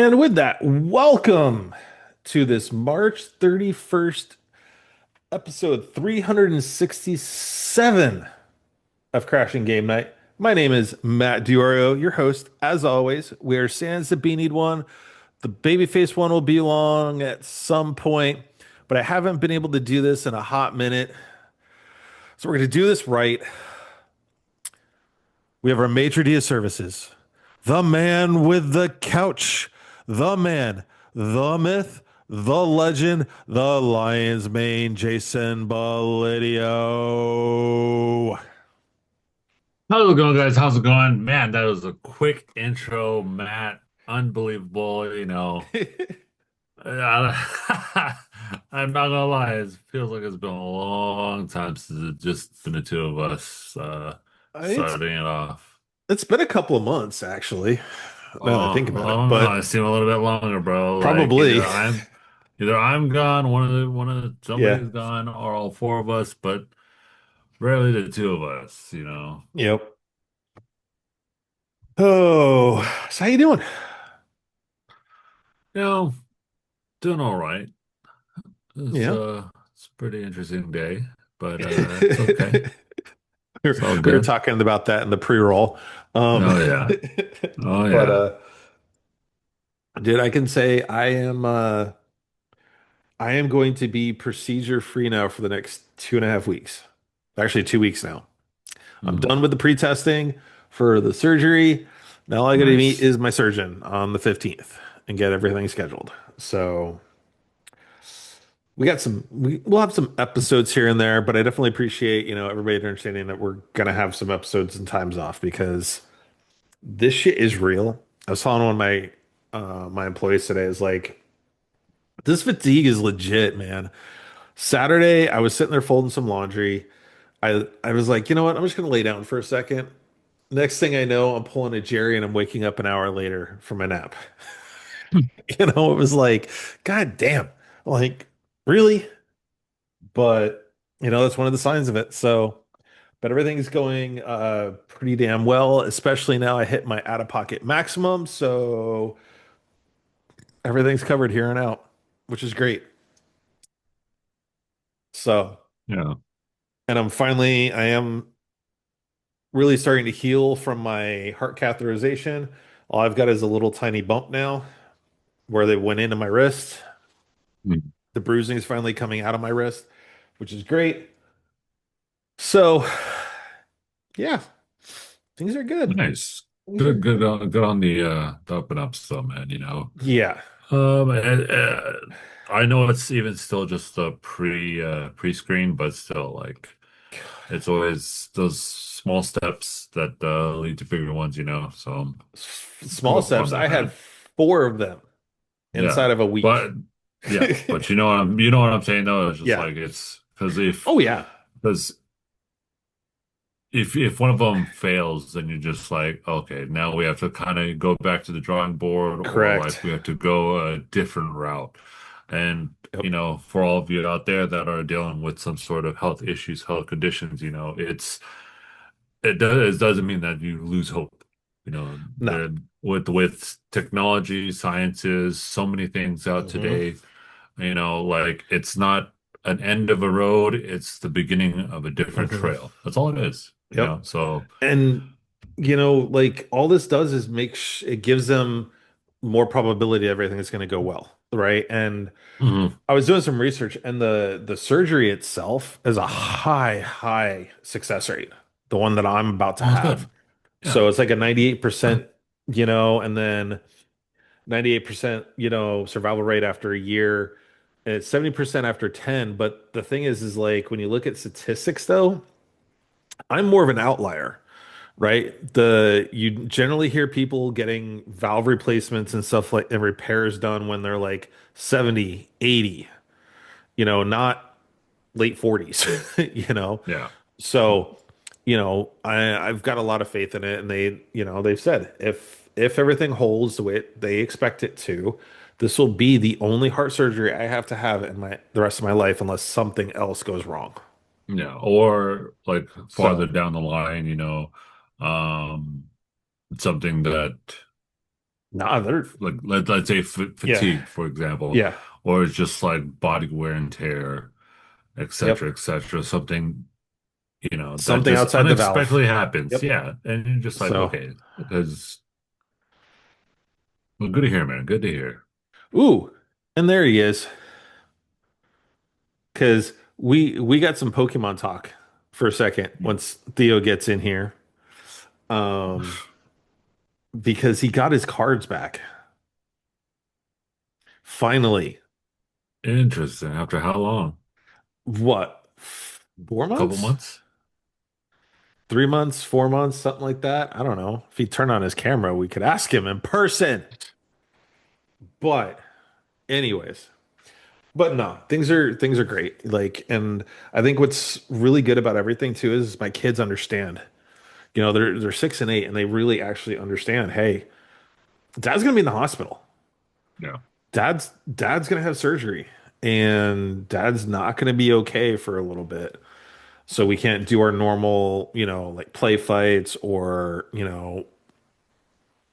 And with that, welcome to this March 31st episode 367 of Crashing Game Night. My name is Matt Diorio, your host. As always, we are sans the beanied one. The babyface one will be along at some point, but I haven't been able to do this in a hot minute. So we're going to do this right. We have our maitre d' services, the man with the couch, the man, the myth, the legend, the lion's mane, Jason Belidio. How's it going, guys? How's it going? Man, that was a quick intro, Matt. Unbelievable, I'm not gonna lie, it feels like it's been a long time since it's just been the two of us It's starting it off. it's been a couple of months actually, now that I think Oh, about it, I don't know. but It seemed a little bit longer, bro. Like probably, either I'm gone, one of yeah. somebody's gone, or all four of us, but rarely the two of us. Yep. Oh, so how you doing? You know, doing all right. Yeah. It's a pretty interesting day, but it's okay. We It's all we were good. talking about that in the pre-roll. Um, Oh yeah. Oh but yeah. dude, I can say I am going to be procedure free now for the next 2.5 weeks. Actually, 2 weeks now. I'm Hmm. done with the pre-testing for the surgery. Now all I gotta meet Nice. is my surgeon on the 15th and get everything scheduled. So we'll have some episodes here and there, but I definitely appreciate, everybody understanding that we're gonna have some episodes and times off because this shit is real. I was telling one of my employees today is like this fatigue is legit, man. Saturday, I was sitting there folding some laundry. I was like, you know what? I'm just gonna lay down for a second. Next thing I know, I'm pulling a Jerry and I'm waking up an hour later from a nap. It was like, God damn. Like, really? But that's one of the signs of it. So, but everything's going pretty damn well, especially now I hit my out-of-pocket maximum. So everything's covered here and out, which is great. So, Yeah. and I am really starting to heal from my heart catheterization. All I've got is a little tiny bump now where they went into my wrist. Hmm. The bruising is finally coming out of my wrist, which is great. So, yeah, things are good. Nice. Things are Good, good, good. good on the up and ups though, man. Yeah. And, I know it's even still just a pre-screen, but still, like, it's always those small steps that lead to bigger ones. So good Small up on steps. that, I had man. four of them Yeah, inside of a week. but yeah, but you know what I'm saying though. It's just Yeah. like it's because if Oh, yeah. because if one of them fails, then you're just like, okay, now we have to kind of go back to the drawing board, or Correct. like we have to go a different route. And Yep. for all of you out there that are dealing with some sort of health issues, health conditions, it doesn't mean that you lose hope. No. With technology, sciences, so many things out Hmm. today, like it's not an end of a road, it's the beginning of a different Hmm. trail. That's all it is, Yep. So And like all this does is it gives them more probability everything is going to go well, right? And mhm. I was doing some research, and the surgery itself is a high success rate. The one that I'm about to Oh, it's have. good. Yeah. So it's like a 98%, and then 98%, survival rate after a year. And it's 70% after 10. But the thing is like when you look at statistics though, I'm more of an outlier, right? You generally hear people getting valve replacements and stuff like and repairs done when they're like 70, 80, not late 40s, you know. Yeah. So, I've got a lot of faith in it, and they've said if everything holds the way they expect it to, this will be the only heart surgery I have to have in the rest of my life unless something else goes wrong. Yeah. Or like farther So, down the line, um, something that Nah, they're Like let's say yeah, fatigue, for example, yeah, or it's just like body wear and tear, yep. et cetera, something, that Something just outside the valve. unexpectedly happens. Yep. Yeah. And you're just like, So, okay, because well, good to hear, man. Good to hear. ooh, and there he is. Because we got some Pokemon talk for a second once Theo gets in here. Um, because he got his cards back. Finally. Interesting. After how long? What? 4 months? Couple months? 3 months, 4 months, something like that. I don't know. If he turned on his camera, we could ask him in person. But anyways, but no, things are great. Like, and I think what's really good about everything too is my kids understand. They're 6 and 8, and they really actually understand. Hey, Dad's gonna be in the hospital. Yeah. Dad's gonna have surgery, and Dad's not gonna be okay for a little bit. So we can't do our normal, like play fights or,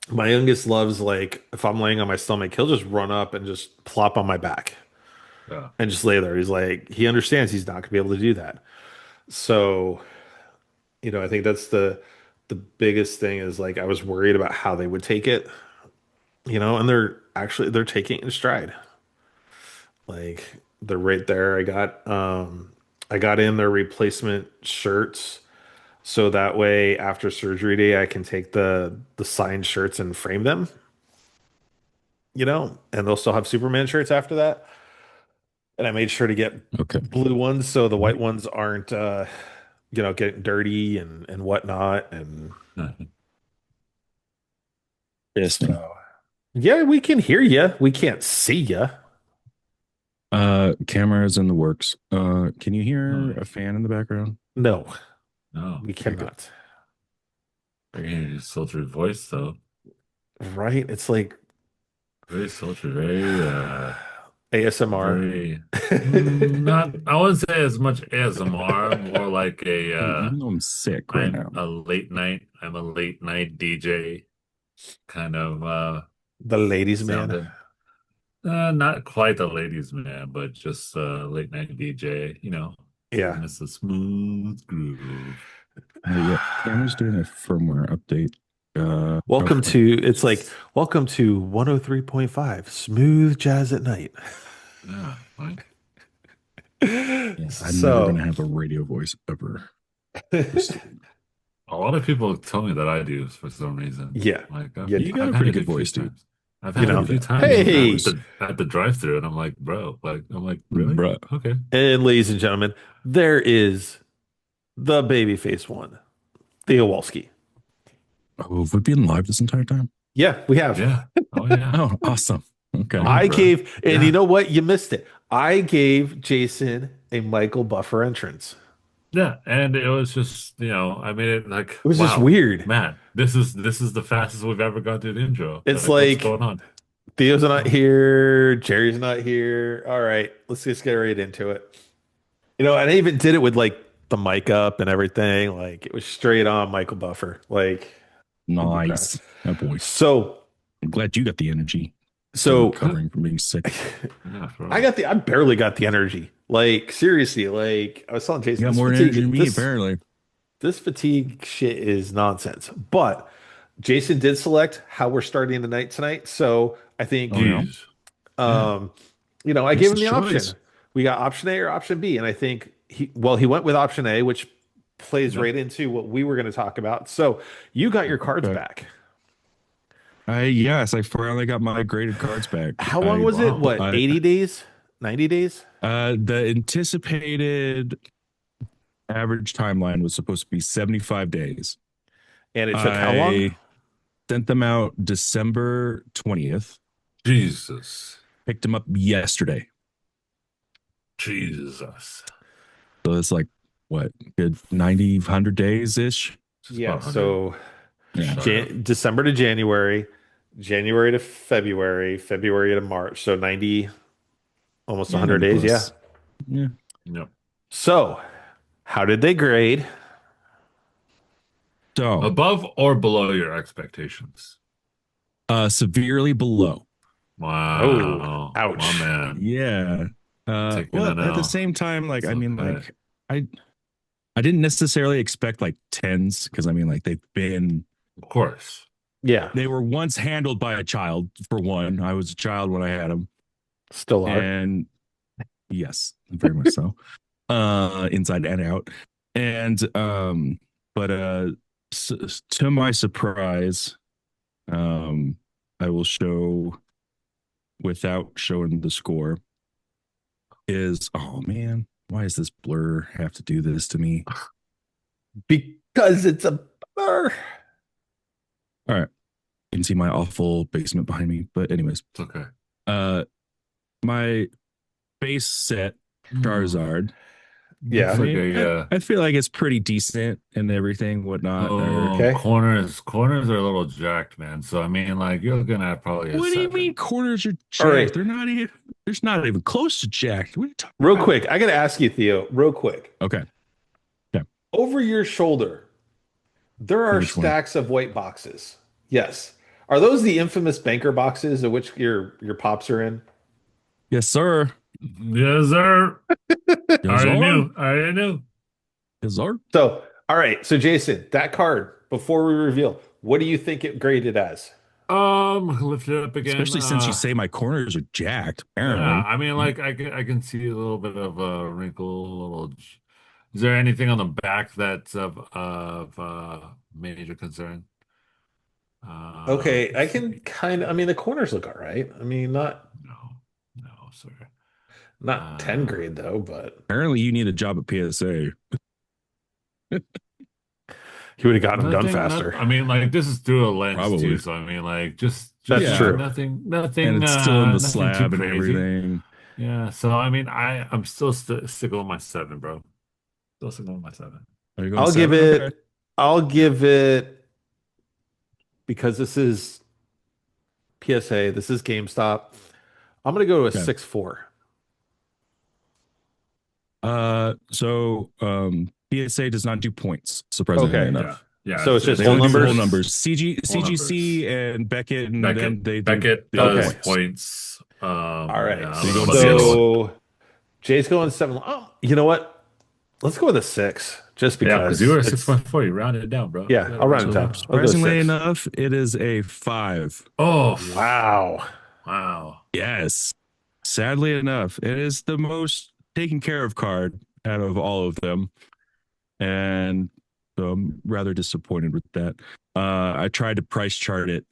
my youngest loves, like, if I'm laying on my stomach, he'll just run up and just plop on my back Yeah. and just lay there. He's like, he understands he's not gonna be able to do that. So, I think that's the biggest thing is like I was worried about how they would take it, and they're taking it in stride. Like they're right there. I got in their replacement shirts so that way after surgery day I can take the signed shirts and frame them, and they'll still have Superman shirts after that. And I made sure to get Okay. blue ones so the white Mhm. ones aren't getting dirty and whatnot. And Interesting. so yeah, we can hear you. We can't see you. Cameras in the works. Can you hear a Nice. fan in the background? No, No. we Okay, good. cannot. Very sultry voice, though. Right? It's like Very sultry, very ASMR. very not I wouldn't say as much ASMR, more like a Hey, even though I'm sick right now, I'm a late night DJ kind of The ladies man. sounding. Not quite the ladies man, but just late night DJ, Yeah. giving us a smooth groove. yeah, camera's doing a firmware update. Welcome Hopefully, to it's like welcome to 103.5 Smooth Jazz at Night. Yeah, like yeah, I'm never So, gonna have a radio voice ever. Just a lot of people tell me that I do for some reason. yeah, Like you you got I've a had pretty it good a few voice, dude. times. I've you had it I'll a know, give few that. I'll times give you that at hey, voice, the drive-through, and I'm like, bro, really? bruh. Okay. and ladies and gentlemen, there is the babyface one, Theo Walski. Oh, have we been live this entire time? Yeah, we have. Yeah. Oh yeah. Oh, awesome. Oh Okay. yeah, I bro. gave, and you Yeah. know what? You missed it. I gave Jason a Michael Buffer entrance. Yeah. And it was just, I made it like, It was just wow, weird. man, this is the fastest we've ever gone through the intro. It's Like, what's like going on? Theo's not Oh, here, Jerry's not here. All right, let's just get right into it. And I even did it with like the mic up and everything. Like it was straight on Michael Buffer. Like holy crap. Nice. Oh boy. So I'm glad you got the energy. Still so recovering from being sick. yeah, for I real. got the I barely got the energy. Like seriously, like I was telling You Jason, got this more energy fatigue, than me, this apparently. this fatigue shit is nonsense. But Jason did select how we're starting the night tonight. So I think Oh yeah. Jeez. Yeah. um, I gave him Jason's the option. choice. We got option A or option B, and I think he went with option A, which plays Yep. right into what we were going to talk about. So you got your cards Okay. back. Yes, I finally got my graded cards back. How long I was it? Wow. What, 80 days? 90 days? the anticipated average timeline was supposed to be 75 days. And it took how long? I sent them out December 20th. Jesus. Picked them up yesterday. Jesus. So it's like what, good 90, 100 days ish. Just about Yeah, 100 so Yeah. shy of. December to January, January to February, February to March. So 90, almost Yeah, 100 90 days. Yeah. plus. Yeah. Yep. So how did they grade? So Above or below your expectations? Severely below. Oh, Wow, my ouch. man, Yeah. taking Well, an at the L. same time, like It's I mean, okay. like I I didn't necessarily expect like tens because I mean, like Of course. Yeah, they were once handled by a child for one. I was a child when I had them, still are. and yes, very much so. Inside and out, and but to my surprise, um, I will show without showing the score is oh man, why does this blur have to do this to me? Because it's a blur. All right, you can see my awful basement behind me, but anyways, It's okay. uh, my base set Hmm. Charizard. I Looks Yeah. like mean, a I feel like it's pretty decent and everything, whatnot. Or oh, Okay. corners are a little jacked, man. So I mean, like you're gonna have probably a what do you mean seven. corners are All right. jacked? They're not even. There's not even close to jacked. What are you talking Real about? quick, I got to ask you, Theo, real quick. Okay, yeah. Over your shoulder, there are Which one? stacks of white boxes. Yes. Are those the infamous banker boxes of which your pops are in? Yes, sir. Yes, sir. I Yes, already sir. knew. I already knew. Yes, sir. So, all right. So, Jason, that card, before we reveal, what do you think it graded as? Lift it up again. Especially since you say my corners are jacked. Yeah, Apparently, I mean, like I can see a little bit of a wrinkle, a little. Is there anything on the back that's of major concern? Okay, I Let's can see. kind of, I mean, the corners look all right. I mean, No, no, sir. not 10 Uh, grade though, but apparently you need a job at PSA. he would have gotten them done nothing. Not. faster. I mean, like this is through a lens too. Probably. So I mean, like just That's Yeah, true. and it's still in the nothing too slab and crazy. everything. Yeah. So I mean, I'm still sticking with my seven, bro. Still sticking with my seven. Are you going I'll give seven? Okay. it, I'll give it, because this is PSA, this is GameStop. I'm going to go to a Okay. 6.4. PSA does not do points, surprisingly Okay. Yeah. enough. Yeah. So it's just They whole only do whole numbers. numbers. Whole numbers. CGC and Beckett and Beckett. them Beckett they do Okay. does points. points. All right. Yeah, I So you don't know going about the other six? one. So Jay's going 7. Oh, you know what? Let's go with a 6 just Yeah, because you because were six it's, point four. You rounded it down, bro. You yeah, gotta I'll round round it it So down. down. I'll go surprisingly 6. enough, it is a 5. Oh, Wow. wow. Yes. Sadly enough, it is the most taken care of card out of all of them. And so I'm rather disappointed with that. I tried to price chart it.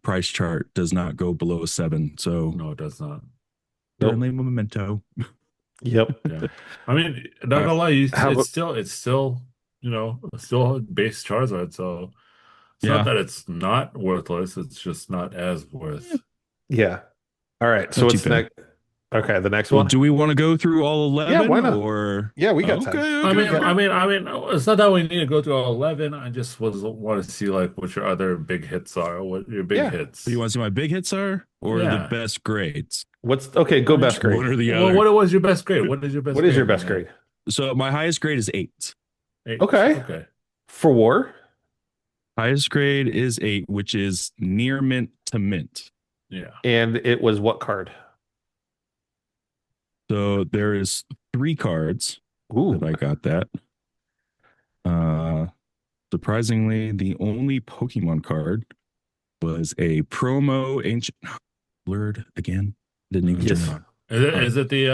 Price chart does not go below a 7. So No, it does not. certainly Nope. a memento. Yep. Yeah. I mean, not All right. gonna lie, How about, it's still, still a base Charizard. So it's not Yeah. that it's not worthless. It's just not as Eh, worth. yeah. All right. So not too what's bad. next? Okay, the next Well, one. do we want to go through all Yeah, 11 why not? or Yeah, we got okay, time. I okay, mean, okay. it's not that we need to go through all 11. I just want to see like what your other big hits are, what your big Yeah. Do you hits. want to see my big hits are or the Yeah. best grades? What's okay? Go best One grade. or the Well, other. what was your best grade? What is your best What is your grade, my best man? grade? So my highest grade is 8. Eight. Okay. Okay. For war. Highest grade is 8, which is near mint to mint. Yeah. And it was what card? So there is 3 cards Ooh. that I got that. Uh surprisingly, the only Pokemon card was a promo ancient blurred again. Didn't even turn it Yes. on. Is it All right. is it the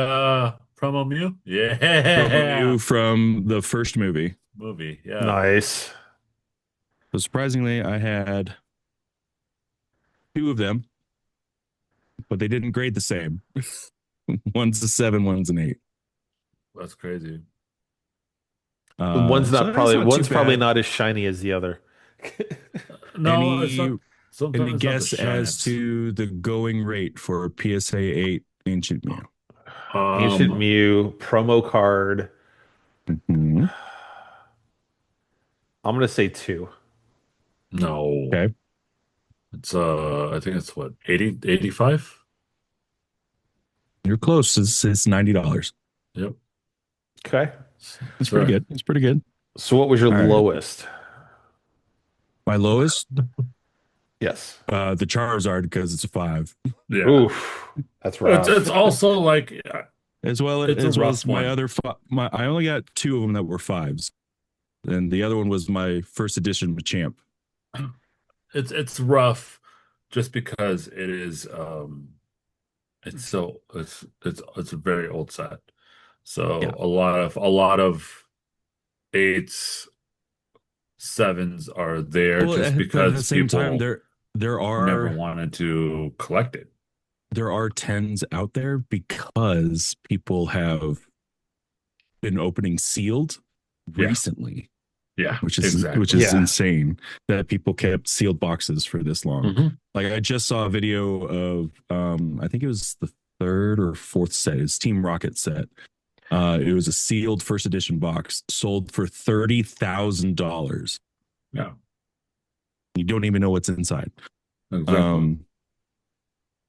promo Mew? Promo Yeah. Mew from the first movie. Movie. Yeah. Nice. So surprisingly, I had 2 of them, but they didn't grade the same. One's a 7, one's an 8. That's crazy. So that's not too One's probably bad. not as shiny as the other. No, it's Any not. any Sometimes it's not the guess as shiniest. to the going rate for PSA 8 Ancient Mew? Ancient Um, Mew promo card. Mhm. I'm gonna say 2. no. Okay, It's I think it's what, 80, 85? you're close. It's $90. Yep. Okay. It's pretty Sir. good. It's pretty good. So what was your All right. lowest? My lowest Yes. The Charizard because it's a five, Yeah. Oof. That's It's rough. also like it's a as well rough as my one. other my. I only got two of them that were fives, and the other one was my first edition Machamp. It's rough just because it is it's a very old set. Yeah. So a lot of eights, sevens are there Well, just but at the because same time, people there never are wanted to collect it. there are tens out there because people have been opening sealed Yeah, recently, yeah, which exactly. is Yeah. insane that people kept sealed boxes for this long. Hmm. Like I just saw a video of I think it was the third or fourth set. It's Team Rocket set. It was a sealed first edition box sold for $30,000. Yeah, You don't even know what's inside. exactly. Um,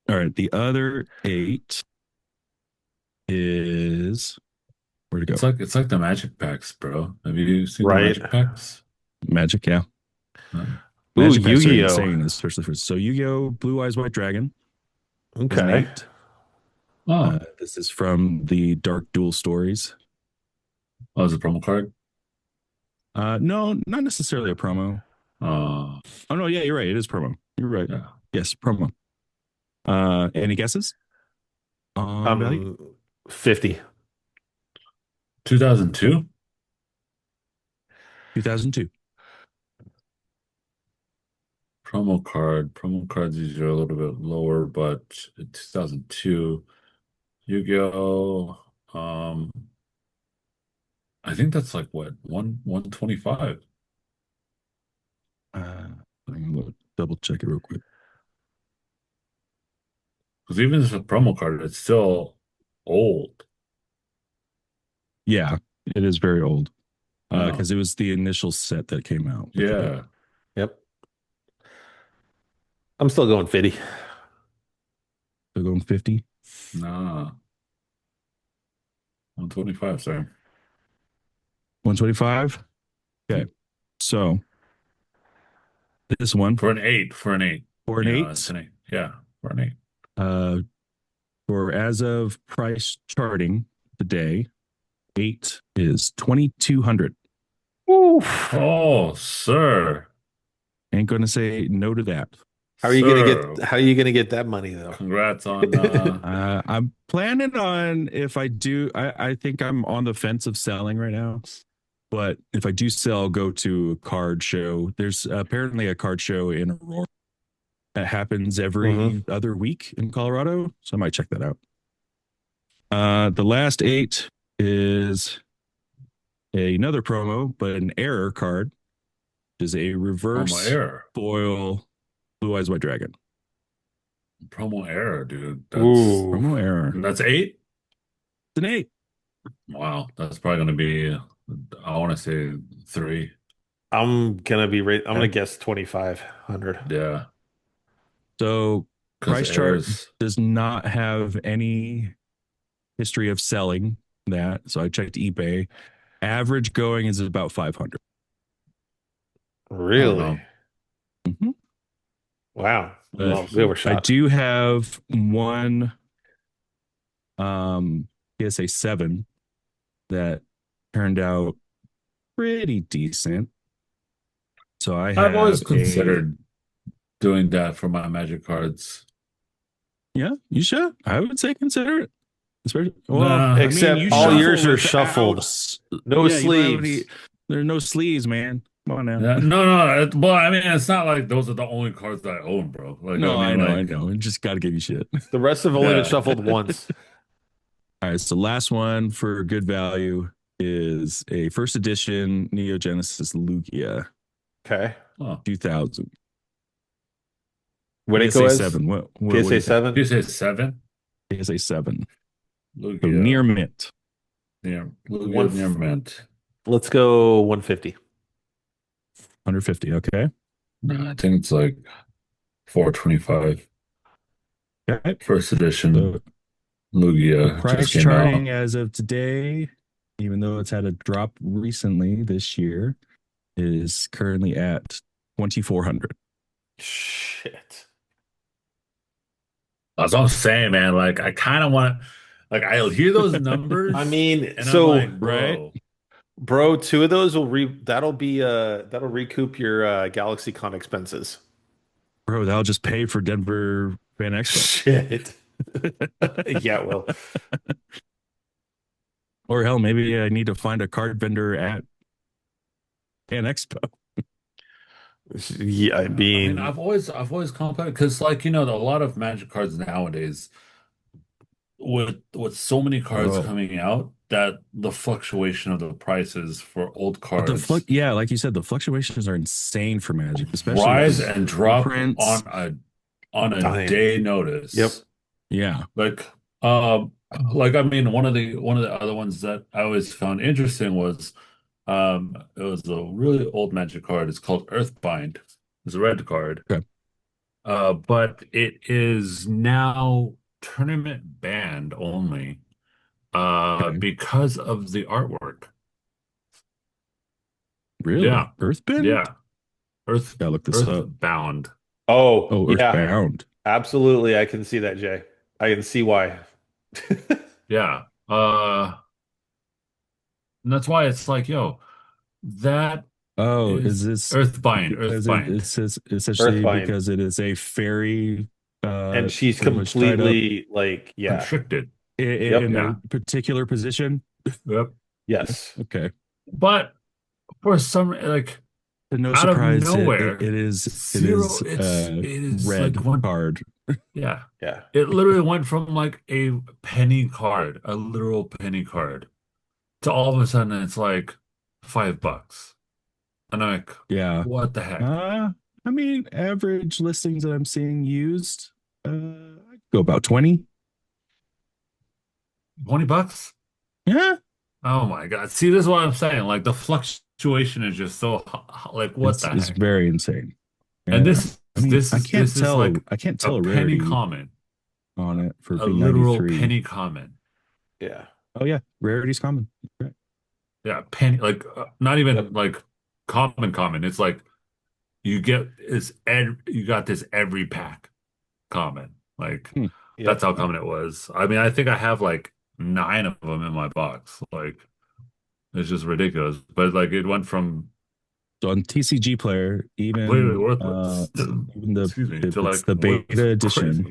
all right, the other eight is where to go? It's like the magic packs, bro. Have you seen the Right. magic packs? Magic, yeah. No. Ooh, Magic packs are Yu-Gi-Oh. insane, especially for so Yu-Gi-Oh! Blue Eyes White Dragon is an Okay. eight. Oh, This is from the Dark Duel stories. oh, it's a promo card. No, not necessarily a promo. Uh, Oh no, yeah, you're right. It is promo. You're right. yeah. Yes, promo. Any guesses on value? Um, 50. 2002 2002. promo card. Promo cards usually are a little bit lower, but in 2002, Yu-Gi-Oh! I think that's like what 125. I'm gonna double check it real quick. Because even as a promo card, it's still old. Yeah, it is very old. No. Because it was the initial set that came out with the game. Yeah. Yep. I'm still going 50. So going 50, Nah. 125, sorry. 125. Okay. So this one For an eight, for an eight. for an It's eight, an eight. Yeah, for an eight. uh, for as of price charting today, eight is 2,200. Oof. Oh, sir. Ain't gonna say no to that. Sir. How are you gonna get that money though? Congrats on I'm planning on if I do, I think I'm on the fence of selling right now. But if I do sell, I'll go to a card show. There's apparently a card show in Aurora that happens Hmm. every other week in Colorado. So I might check that out. The last eight is another promo, but an error card, which is a promo reverse error. foil Blue Eyes White Dragon. Promo error, dude. That's Ooh. Promo error. that's eight? It's an eight. Wow. That's probably gonna be I want to say three. I'm gonna Yeah. guess 2,500. Yeah. So Because price chart errors. does not have any history of selling that. So I checked eBay. Average going is about 500. I don't Really? know. Mhm. Wow. But We'll Well, we see. I overshot. do have one PSA 7 that turned out pretty decent. So I I've always have a considered doing that for my magic cards. yeah, you should. I would say consider it. Especially, well, Nah. I mean, Except you all Nah. shuffle yours are without, shuffled. No yeah, you don't have any, sleeves. there's no sleeves, man. Come on now. Yeah, no. Well, I mean, it's not like those are the only cards that I own, bro. Like, I No, mean, I like, know. I just got to give you shit. The rest have only been yeah. shuffled once. All right, so last one for good value is a first edition Neo Genesis Lugia Okay. Oh, 2000 What Echo PSA is? 7. What do PSA you think? 7? you say seven? PSA 7. So Lugia near mint, near One. Lugia near mint. Let's go 150. 150. Okay. No, I think it's like 425. Okay. First edition So the Lugia just price came charting out. as of today, even though it's had a drop recently this year, is currently at 2,400. Shit. That's what I'm saying, man. Like, I kind of want to, like, I'll hear those I numbers mean, and I'm so like, Right? bro, bro, two of those will re that'll be that'll recoup your GalaxyCon expenses. Bro, that'll just pay for Denver Fan Expo. Shit. Yeah, well, Or hell, maybe I need to find a card vendor at Fan Expo. yeah, I yeah. I mean, mean, I've always complimented because, like, you know, a lot of Magic cards nowadays, with so many cards Oh, coming out, that the fluctuation of the prices for old but cards yeah, like you said, the fluctuations are insane for Magic, especially rise because and drop reprints. on a dime. day Yep. notice. Yeah. Like, like I mean, one of the other ones that I always found interesting was, it was a really old Magic card. It's called Earthbind. It's a red card. Okay. But it is now tournament banned only, Okay. because of the artwork. Really? Yeah, Earthbend? yeah. Earth, Gotta look this up. Earthbound. Oh, Oh, yeah, Earthbound. absolutely. I can see that, Jay. I can see why. Yeah. And that's why it's like, yo, that Oh, is is this Earthbind, because it Earthbind. says essentially Earthbind. because it is a fairy And she's pretty much tied up completely like, yeah. Constricted. Yep. in Yeah. a particular position? Yep. Yes. Okay. But for some, like, And no out of surprise, nowhere, it zero, is it is like red one, card. yeah. Yeah. It literally went from like a penny card, a literal penny card, to all of a sudden it's like $5. And I'm like, Yeah. what the heck? Uh, I mean, average listings that I'm seeing used, I'd go about 20. $20? Yeah. Oh my God. See, this is what I'm saying. Like, the fluctuation is just so, like, what the It's heck? very insane. And Yeah. I mean, this is like I can't a tell a penny rarity common, on it for a being literal 93. penny common. Yeah. Oh yeah, rarity's common. Right. Yeah, penny, like, not even Yep. like common. It's like you got this every pack common. Like, Hmm. that's Yep. how common it was. I mean, I think I have like nine of them in my box. Like, it's just ridiculous. But like, it went from So on TCG Player, completely worthless even the excuse me, if to it's like the what's beta edition,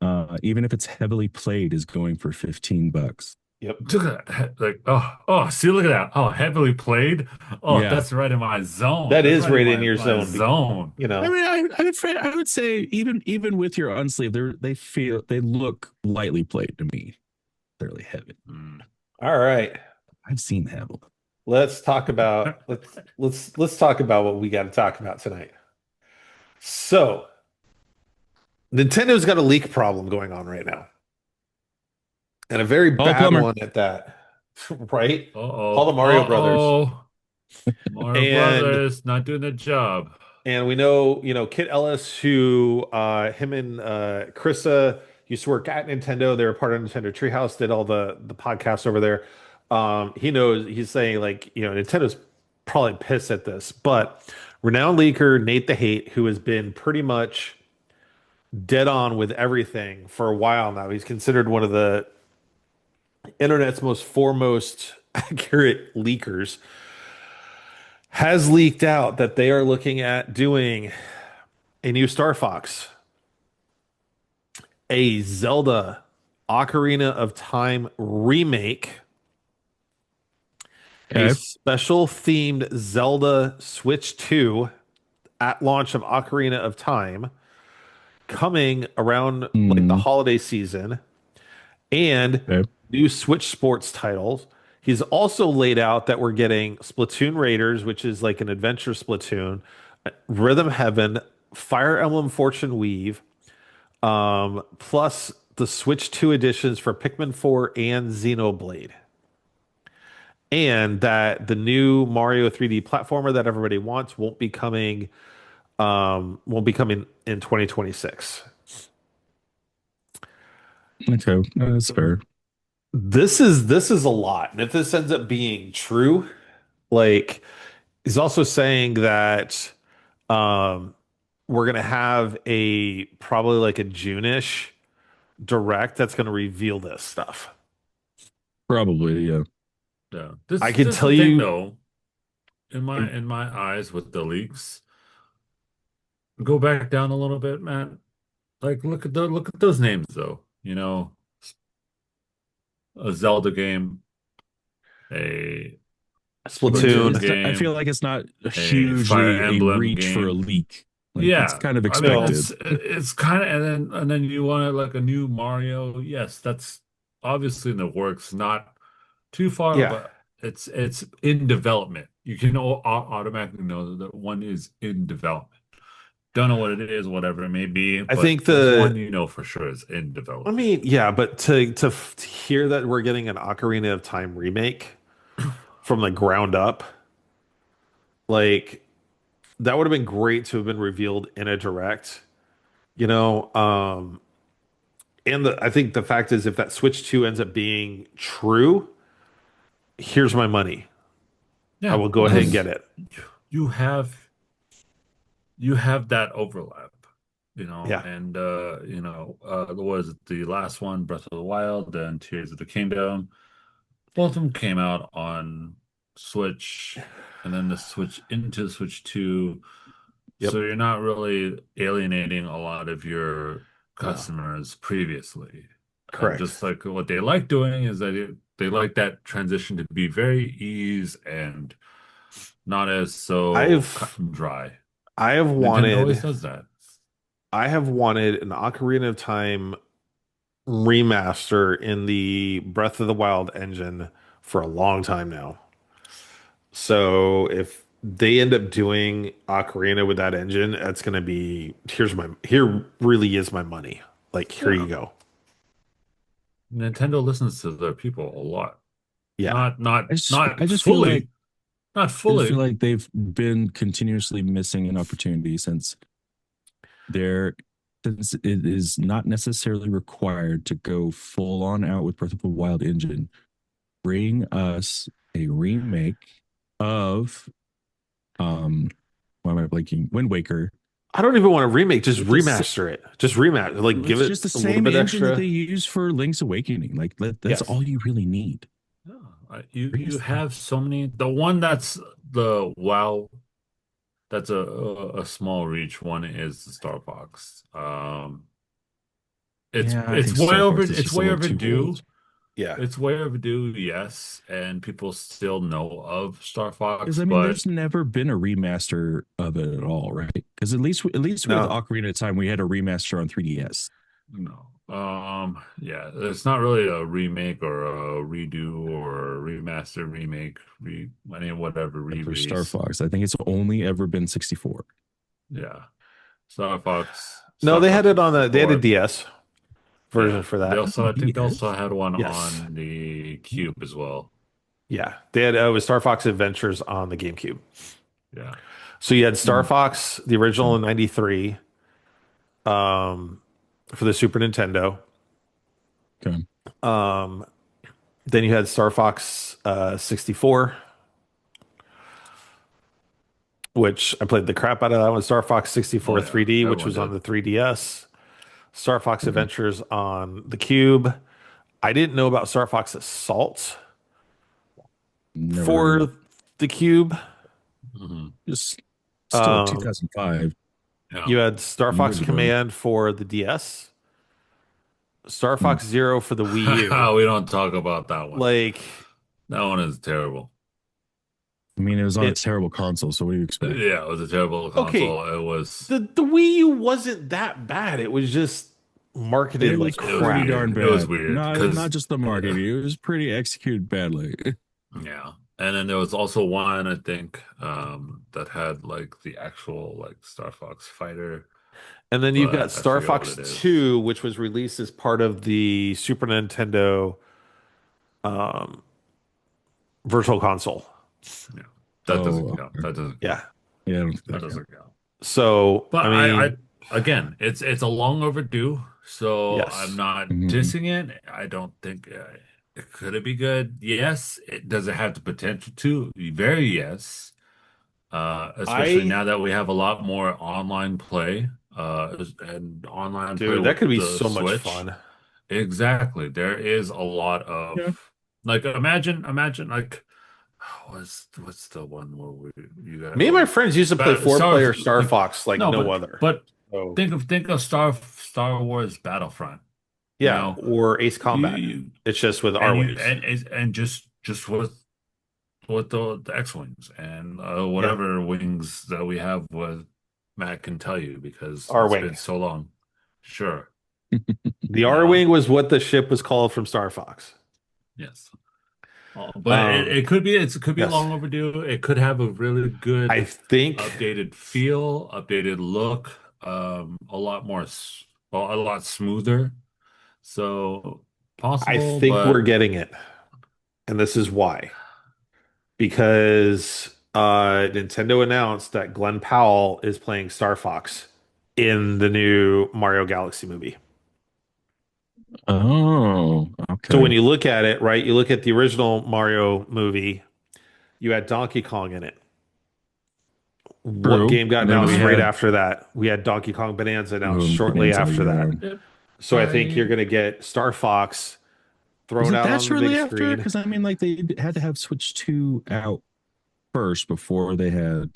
crazy. even if it's heavily played, is going for $15. Yep. Look at that. Like, see, look at that. Oh, heavily played. Oh, Yeah. that's right in my zone. That That's is right in right in your my zone. zone. You I know. mean, I would say even with your unsleeved, they look lightly played to me. Fairly heavy. Mm. All right. I've seen heavily. Let's talk about let's talk about what we got to talk about tonight. So, Nintendo's got a leak problem going on right now, and a very Paul bad Plumber. one at that. Right? Call the Uh-oh. Mario Brothers. Uh-oh. Mario And Brothers not doing the job. we know, Kit Ellis, who him and Krissa used to work at Nintendo. They were part of Nintendo Treehouse, did all the podcasts over there. He knows, he's saying like, Nintendo's probably pissed at this, but renowned leaker Nate the Hate, who has been pretty much dead on with everything for a while now. He's considered one of the internet's most foremost accurate leakers. Has leaked out that they are looking at doing a new Star Fox, a Zelda Ocarina of Time remake, a Okay. special themed Zelda Switch 2 at launch of Ocarina of Time coming around like the Hmm. holiday season, and Okay. new Switch sports titles. He's also laid out that we're getting Splatoon Raiders, which is like an adventure Splatoon, Rhythm Heaven, Fire Emblem Fortune Weave, plus the Switch 2 editions for Pikmin 4 and Xenoblade. And that the new Mario 3D platformer that everybody wants won't be coming in 2026. Okay. That's fair. This is a lot. And if this ends up being true, like he's also saying that um we're gonna have a probably like a June-ish direct that's gonna reveal this stuff. Probably, yeah. Yeah. I This can this is tell the thing you, though, in, in my eyes with the leaks, go back down a little bit, man. Like look at those names though. You know, a Zelda game, a Splatoon Splatoon. I feel game, like it's not a Fire hugely a Emblem reach for a game. leak. Like it's Yeah, kind of I mean expected. it's kind of and then you want like a new Mario. Yes, that's obviously in the works, not too far, Yeah. but it's in development. You can automatically know that one is in development. Don't know what it is, whatever it may be, I but think this one the you know for sure is in I development. mean, yeah, but to hear that we're getting an Ocarina of Time remake from the ground up, like that would have been great to have been revealed in a direct, you know. And I think the fact is if that Switch 2 ends up being true, here's my money. I Yeah, will go ahead and get because it. you have you have that overlap, Yeah. and what is it, the last one, Breath of the Wild, then Tears of the Kingdom. Both of them came out on Switch, and then the Switch into the Switch 2. So Yep. you're not really alienating a lot of your No. customers previously. And Correct. just like what they like doing is that they like that transition to be very ease and not as so cut I've and dry. I have Nintendo always wanted does that. I have wanted an Ocarina of Time remaster in the Breath of the Wild engine for a long time now. So if they end up doing Ocarina with that engine, that's gonna be here really is my money. Like here you Yeah. go. Nintendo listens to their people a lot. Yeah. I Not just feel like fully, not I just feel fully. like they've been continuously missing an opportunity there since it is not necessarily required to go full on out with Breath of the Wild engine. Bring us a remake of why am I blanking? Wind Waker I don't even want to remake, just with this remaster it. Just remaster, like give it's just it the a little same bit engine that they extra. use for Link's Awakening. Like that's Yes. all you really need. No, Bring you us that. have so many. The one that's the WoW, that's a small reach one is the Star Fox. Yeah, I think Star Fox is it's just a way little too overdue. old. Yeah. It's way overdue, yes, and people still know of Star Because Fox, I mean, but there's never been a remaster of it at all, right? Because at least with No. Ocarina of Time, we had a remaster on 3DS no. Yeah, it's not really a remake or a redo or a remaster, remake, I mean, whatever, for Star re-release. Fox. I think it's only ever been 64. Yeah. No, Star they had Fox it on they had a 64. DS version Yeah. for They that. also, I think they also DS. had one Yes. on the Cube as well. Yeah. They had it was Star Fox Adventures on the GameCube. Yeah. So you had Star Mm, Fox, the original okay. in 93, um, for the Super Nintendo. Okay. Um, then you had Star Fox 64, which I played the crap out of that one. Star Fox Oh 64 yeah, 3D, which everyone was on did. the 3DS. Star Fox Okay. Adventures on the Cube. I didn't know about Star Fox Assault Never heard of it. for the Cube. Hmm. Just still Um, 2005 Yeah. you had Star Fox years ago. Command for the DS, Star Hmm. Fox Zero for the Wii U. We don't talk about that one. Like That one is terrible. I mean, it was on a it. terrible console, so what do you expect? Yeah, it was a terrible Okay, console. It was the Wii U wasn't that bad. It was just marketed It like was it was pretty crap. darn weird. It was bad. weird Not because just the marketing, it was pretty executed badly. yeah. And then there was also one I think that had like the actual like Star Fox fighter, And then you've got but I Star forget what Fox it is. 2, which was released as part of the Super Nintendo um, Virtual Console. Yeah. That doesn't Oh, count. okay. That doesn't count. Yeah. Yeah, I don't think That that counts. doesn't count. So, But I mean, I again, it's a long overdue, so I'm yes. not Mhm. dissing it. I don't think could it be good? Yes. Does it have the potential to? Very yes. Especially I now that we have a lot more online play, and online play dude, that with could be the so much Switch. fun. Exactly. There is a lot Yeah. of like imagine like what's the one where you gotta Me and my go friends used to play four Star player Star like Fox like no no other. but So think of Star Wars Battlefront, you yeah, know, or Ace Combat. you It's just with our and you wings. and just with the X-wings and Yeah, whatever wings that we have with Matt can tell you because R it's been wing. so long. Sure, The you R know, wing was what the ship was called from Star Fox. yes. But Um, it could be yes, long overdue. It could have a really I good think updated feel, updated look, a lot more, well, a lot smoother. So I possible, think we're but getting it, and this is why. Because Nintendo announced that Glenn Powell is playing Star Fox in the new Mario Galaxy movie. Oh, So when okay. you look at it, right, you look at the original Mario movie, you had Donkey Kong in it. What True. game got And then we announced right had after that? We had Donkey Kong Bonanza announced shortly Bonanza, after yeah. that. it, So I think you're I going to get Star Fox Was thrown it out that on the big shortly after? screen. Because I mean, like they had to have Switch 2 out first before they had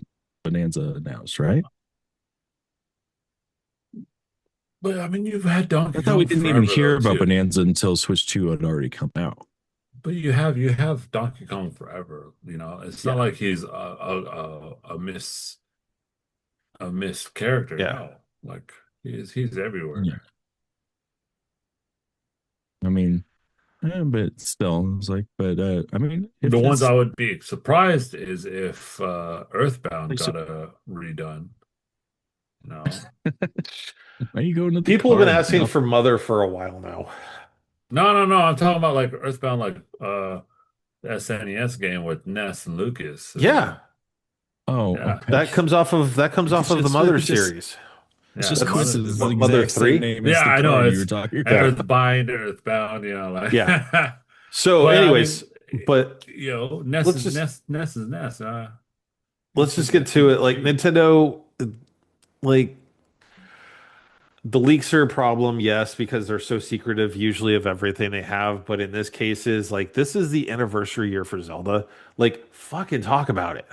Bonanza announced, right? but I mean you've had I Donkey thought we Kong didn't even forever hear though about too. Bonanza until Switch 2 had already come out. But you have Donkey Kong forever. You know, it's not Yeah. like he's a missed character. Yeah. No, like he's everywhere. Yeah. I mean, but still, it's like, but I mean, The if ones it's I would be surprised is if Earthbound like, so, got a redone. No, why are you going to the People have been card asking now? for Mother for a while now. no. I'm talking about like Earthbound, like the SNES game with Ness and Lucas. Yeah. Oh, Yeah, okay. That comes off of the Mother series. It's yeah. just That's coincidence. It's the what Mother exact same 3? name Yeah, as the I know card you were it's talking Yeah. about. Earthbind, Earthbound. You know, like. Yeah. So But I anyways, mean, but you know, let's just Ness is Ness. let's He's just his get to it. Like SNES. Nintendo, like the leaks are a problem, yes, because they're so secretive usually of everything they have. But in this case, is like this is the anniversary year for Zelda. Like fucking talk about it.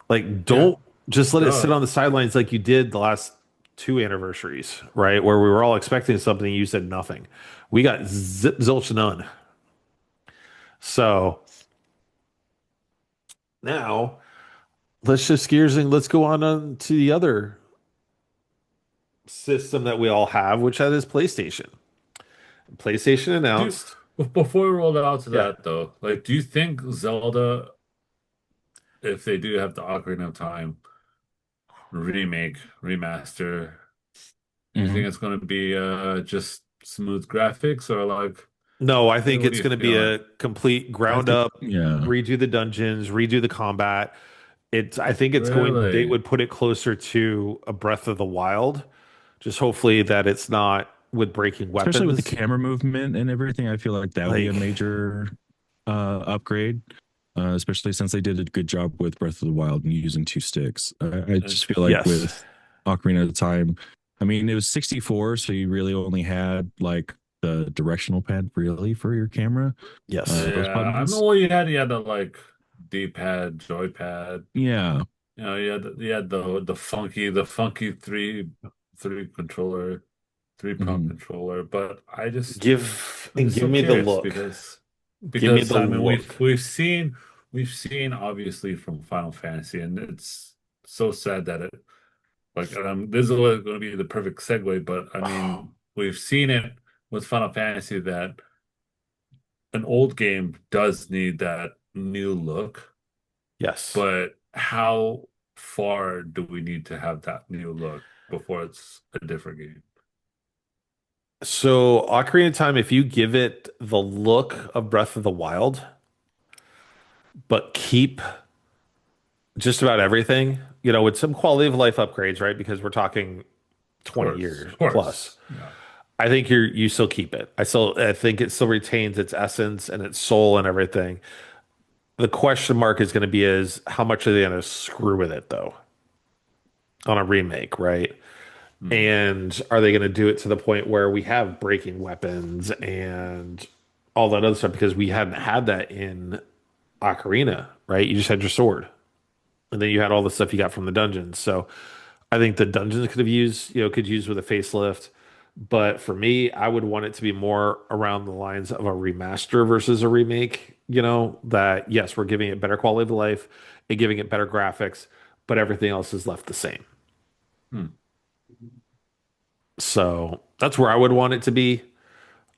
Like Yeah, don't just let it sit duh. on the sidelines like you did the last two anniversaries, right? Where we were all expecting something, you said nothing. We got zip zilch none. So now let's just gears and let's go on to the other system that we all have, which that is PlayStation. PlayStation Do announced, before we roll out to yeah, that though, like, do you think Zelda, if they do have the Ocarina of Time remake, remaster, do you Hmm. think it's going to be just smooth graphics or like, no, I think what are it's you going to be feeling? a complete I ground think, up, yeah. redo the dungeons, redo the combat. I think they Really? would put it closer to a Breath of the Wild. Just hopefully that it's not with breaking Especially with the weapons. camera movement and everything, I feel like that would be a Like, major upgrade. Especially since they did a good job with Breath of the Wild and using two sticks. I just feel like yes, with Ocarina of Time, I mean, it was 64, so you really only had like the directional pad really for your camera, yes, those Yeah, I mean, buttons. well, you had the like D-pad, joypad. Yeah. You know, you had the funky three controller, three-prong Hmm. controller. But I'm give just so me the curious look. because Give me the I mean look. we've seen obviously from Final Fantasy, and it's so sad that it like this is going to be the perfect segue. But I mean we've seen it with Final Fantasy that an old game does need that new look. Yes. But how far do we need to have that new look before it's a different game? So Ocarina of Time, if you give it the look of Breath of the Wild, but keep just about everything, with some quality of life upgrades, right? Because we're talking 20 years Of plus. course. Yeah. I think you still keep it. I think it still retains its essence and its soul and everything. The question mark is going to be is how much are they going to screw with it though on a remake, right? Hmm. And are they going to do it to the point where we have breaking weapons and all that other stuff? Because we hadn't had that in Ocarina, right? You just had your sword, and then you had all the stuff you got from the dungeons. So I think the dungeons could have used, could use with a facelift. But for me, I would want it to be more around the lines of a remaster versus a remake. That yes, we're giving it better quality of life and giving it better graphics, but everything else is left the same. Hmm. So that's where I would want it to be.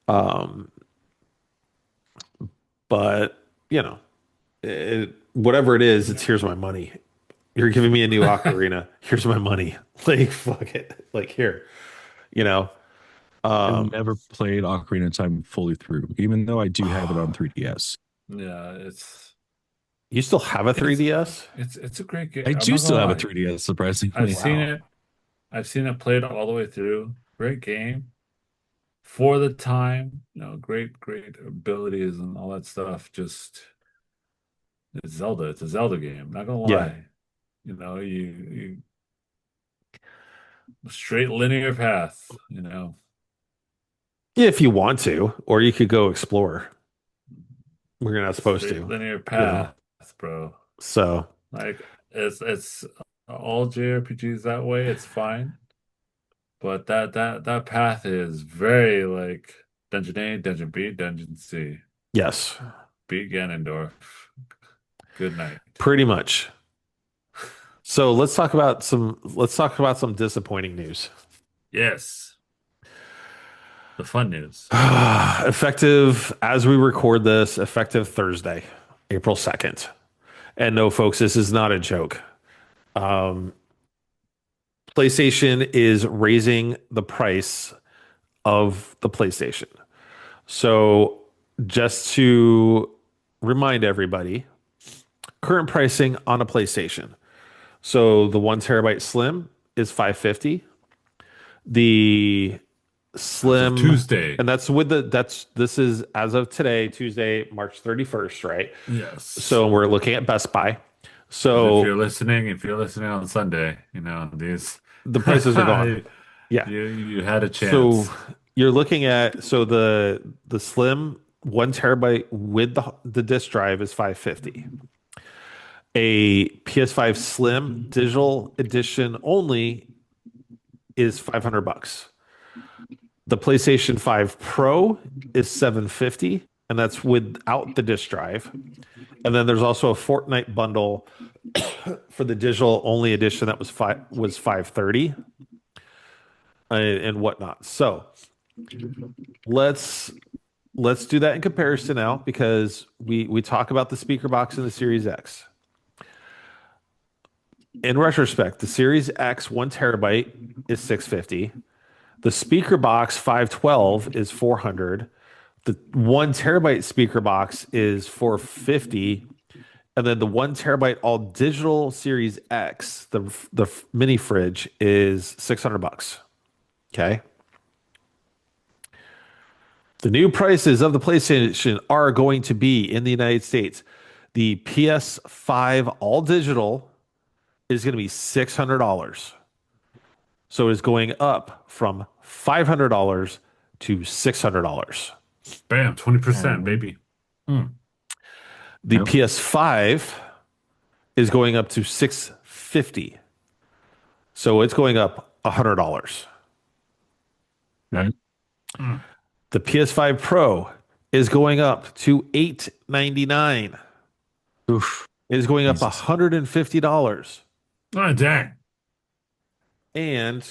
Um, but whatever it is, it's here's my money. You're giving me a new Ocarina. Here's my money. Like fuck it. Like here, you know. I've Um, never played Ocarina of Time fully through, even though I do have it on 3DS. Yeah, you still have a it's 3DS? it's a great game. I I'm do not gonna still have a lie. 3DS, I've surprisingly. seen Wow. it. I've seen it played all the way through. Great game for the time. Great abilities and all that stuff. Just it's Zelda. It's a Zelda game. Not gonna Yeah. lie. You straight linear path. If you want to, or you could go explore. We're not supposed Straight to, linear you know. path, bro. So, Like it's all JRPGs that way. It's fine. But that path is very like Dungeon A, Dungeon B, Dungeon C. yes, Beat Ganondorf. Good night. pretty much. So, let's talk about some disappointing news. Yes. The fun news. Effective as we record this, effective Thursday, April 2nd. And no, folks, this is not a joke. Um, PlayStation is raising the price of the PlayStation. So, just to remind everybody, current pricing on a PlayStation. So, the 1 terabyte Slim is 550. The As of Slim, Tuesday. and that's with this is as of today, Tuesday, March 31st, right? Yes. So, we're looking at Best Buy. Because So, if you're listening on Sunday, these the prices are gone. you Yeah. you had a So chance. you're looking at the slim 1 terabyte with the disk drive is 550. A PS5 Slim digital edition only is 500 bucks. The PlayStation 5 Pro is 750, and that's without the disk drive. And then there's also a Fortnite bundle for the digital only edition that was 530 and whatnot. So let's let's do that in comparison now because we talk about the speaker box in the Series X. In retrospect, the Series X 1 terabyte is 650. The speaker box 512 is 400. The 1 terabyte speaker box is 450. And then the 1 terabyte all digital Series X, the mini fridge is 600 bucks. Okay. The new prices of the PlayStation are going to be in the United States. The PS5 all digital is going to be $600. So it's going up from $500 to $600. Bam, 20%, Um, baby. Hmm. The yep. PS5 is going up to 650. So it's going up $100. Right. Hmm. The PS5 Pro is going up to $899. Oof. It is going up Jesus. $150. Oh, dang. And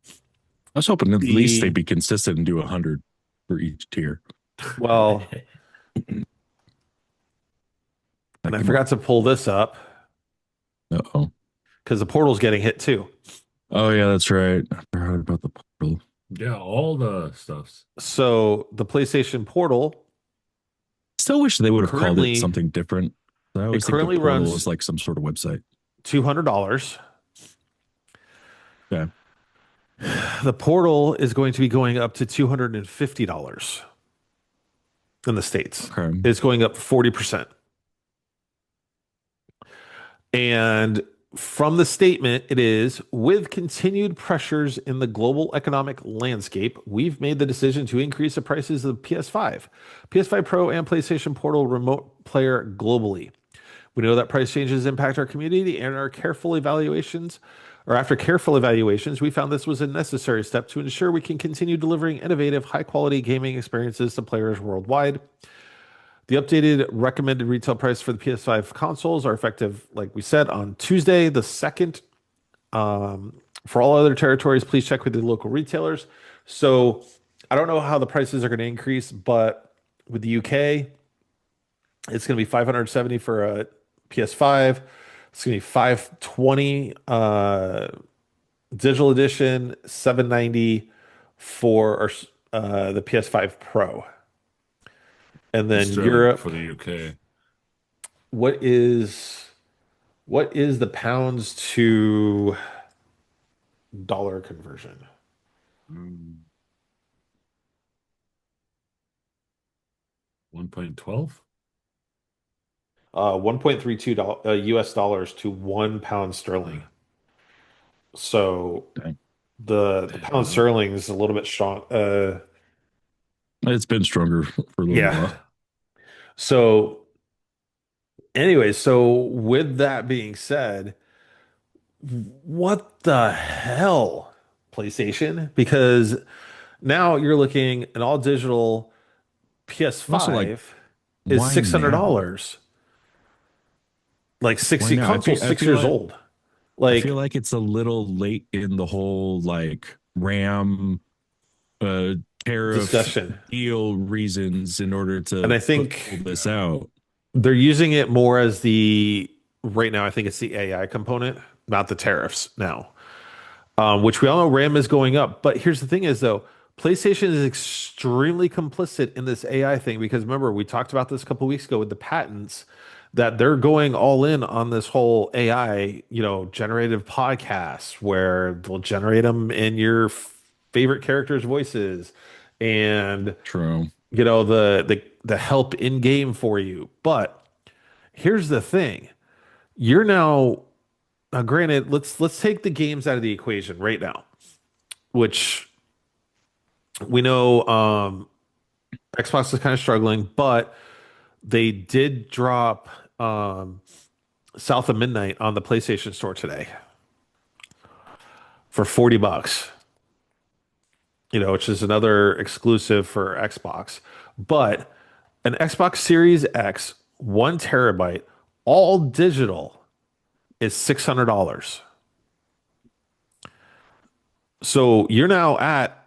I was hoping at least they'd the be consistent and do 100 for each tier. well, and Like, I come on. forgot to pull this up Uh-oh. because the portal's getting hit too. Oh, yeah, that's right. I forgot about the portal. Yeah, all the stuffs. So the PlayStation Portal Still wish they would have called it currently something different. I it always think the currently portal is runs like some sort of website. $200. Yeah. The Portal is going to be going up to $250 in the States. Okay. It's going up 40%. And from the statement, it is with continued pressures in the global economic landscape, we've made the decision to increase the prices of the PS5, PS5 Pro, and PlayStation Portal remote player globally. We know that price changes impact our community and our careful evaluations, or after careful evaluations, we found this was a necessary step to ensure we can continue delivering innovative, high quality gaming experiences to players worldwide. The updated recommended retail price for the PS5 consoles are effective, like we said, on Tuesday, the 2nd. For all other territories, please check with the local retailers. So I don't know how the prices are going to increase, but with the UK, it's going to be 570 for a PS5. It's going to be 520 digital edition, 790 for the PS5 Pro. And then Sterling for Europe, the UK. what is what is the pounds to dollar conversion? Mm, 1.12? 1.32 US dollars to 1 pound sterling. So Dang. the pound Yeah. sterling is a little bit strong. It's been stronger for a little Yeah. while. So anyway, so with that being said, what the hell, PlayStation? Because now you're looking an all digital Also, like, PS5 is why now? $600. Like Why 60 now? console I six feel years like old. I feel Like like it's a little late in the whole like RAM uh tariff discussion. deal reasons in order And to I pull think this out. they're using it more as the right now, I think it's the AI component, not the tariffs now. Which we all know RAM is going up. But here's the thing is though, PlayStation is extremely complicit in this AI thing because remember, we talked about this a couple weeks ago with the patents that they're going all in on this whole AI, generative podcasts where they'll generate them in your favorite characters' voices and True. the help in game for you. But here's the thing. You're now granted, let's take the games out of the equation right now, which we know Xbox is kind of struggling, but they did drop South of Midnight on the PlayStation Store today for $40, which is another exclusive for Xbox. But an Xbox Series X, 1 TB, all digital is $600. So you're now at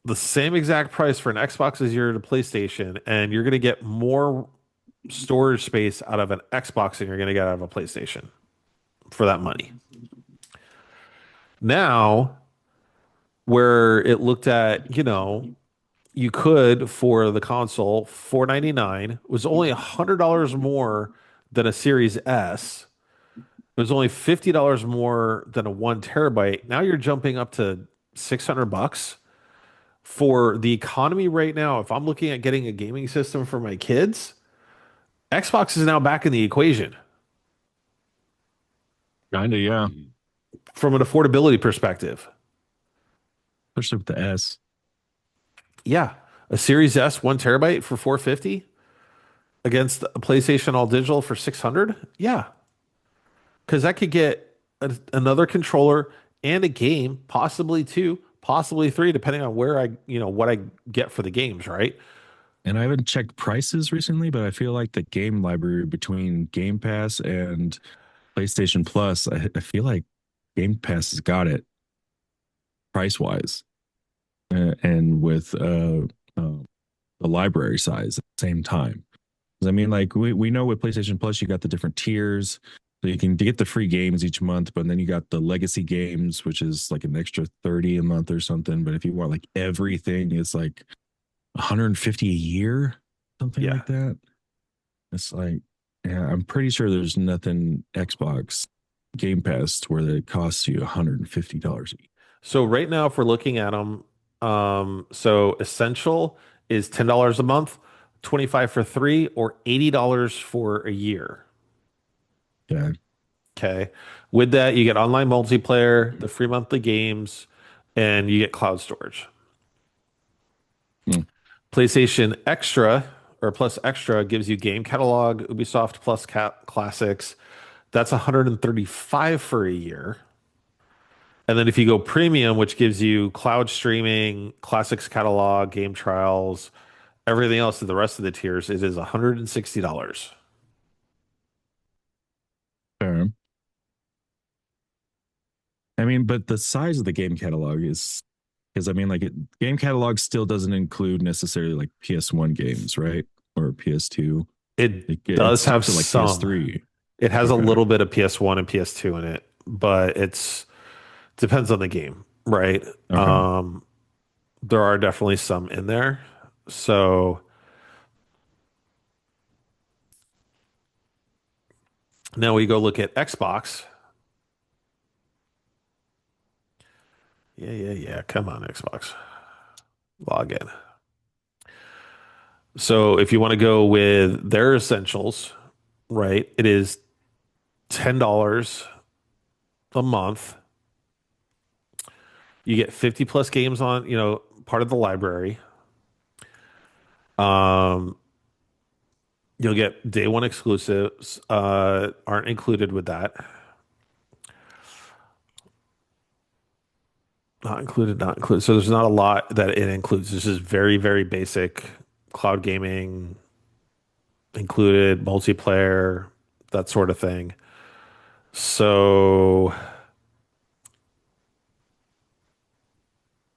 the same exact price for an Xbox as you're at a PlayStation, and you're going to get more storage space out of an Xbox than you're going to get out of a PlayStation for that money. Now, where it looked at, you could for the console, 499 was only $100 more than a Series S. It was only $50 more than a 1 TB. Now you're jumping up to $600 for the economy right now. If I'm looking at getting a gaming system for my kids, Xbox is now back in the equation Kinda, yeah. Mm. from an affordability perspective. Especially with the S. Yeah, a Series S 1 TB for 450 against a PlayStation All Digital for 600. Yeah, because I could get another controller and a game, possibly two, possibly three, depending on where what I get for the games. Right? And I haven't checked prices recently, but I feel like the game library between Game Pass and PlayStation Plus, I feel like Game Pass has got it price wise, and with the library size at the same time. 'Cause I mean, like we know with PlayStation Plus, you got the different tiers. So you can get the free games each month, but then you got the legacy games, which is like an extra 30 a month or something. But if you want like everything, it's like 150 a year, something Yeah. like that. It's like, yeah, I'm pretty sure there's nothing Xbox Game Pass where it costs you $150 each. So right now, if we're looking at them, so Essential is $10 a month, 25 for three, or $80 for a year. Yeah. Okay. With that, you get online multiplayer, the free monthly games, and you get cloud storage. Hmm, PlayStation Extra or Plus Extra gives you game catalog, Ubisoft Plus Classics. That's 135 for a year. And then if you go premium, which gives you cloud streaming, classics catalog, game trials, everything else to the rest of the tiers, it is $160. fair. I mean, but the size of the game catalog is because I mean, game catalog still doesn't include necessarily like PS1 games, right? Or PS2. It It does have stops at like some. PS3. It has a Okay. little bit of PS1 and PS2 in it, but it's depends on the game, right? Okay. Um, there are definitely some in there. So now we go look at Xbox. Yeah, yeah, yeah. Come on, Xbox. Log in. So if you want to go with their essentials, right, it is $10 a month. You get 50 plus games on, part of the library. Um, you'll get day one exclusives, aren't included with that. Not included, not included. So there's not a lot that it includes. This is very, very basic cloud gaming included, multiplayer, that sort of thing. So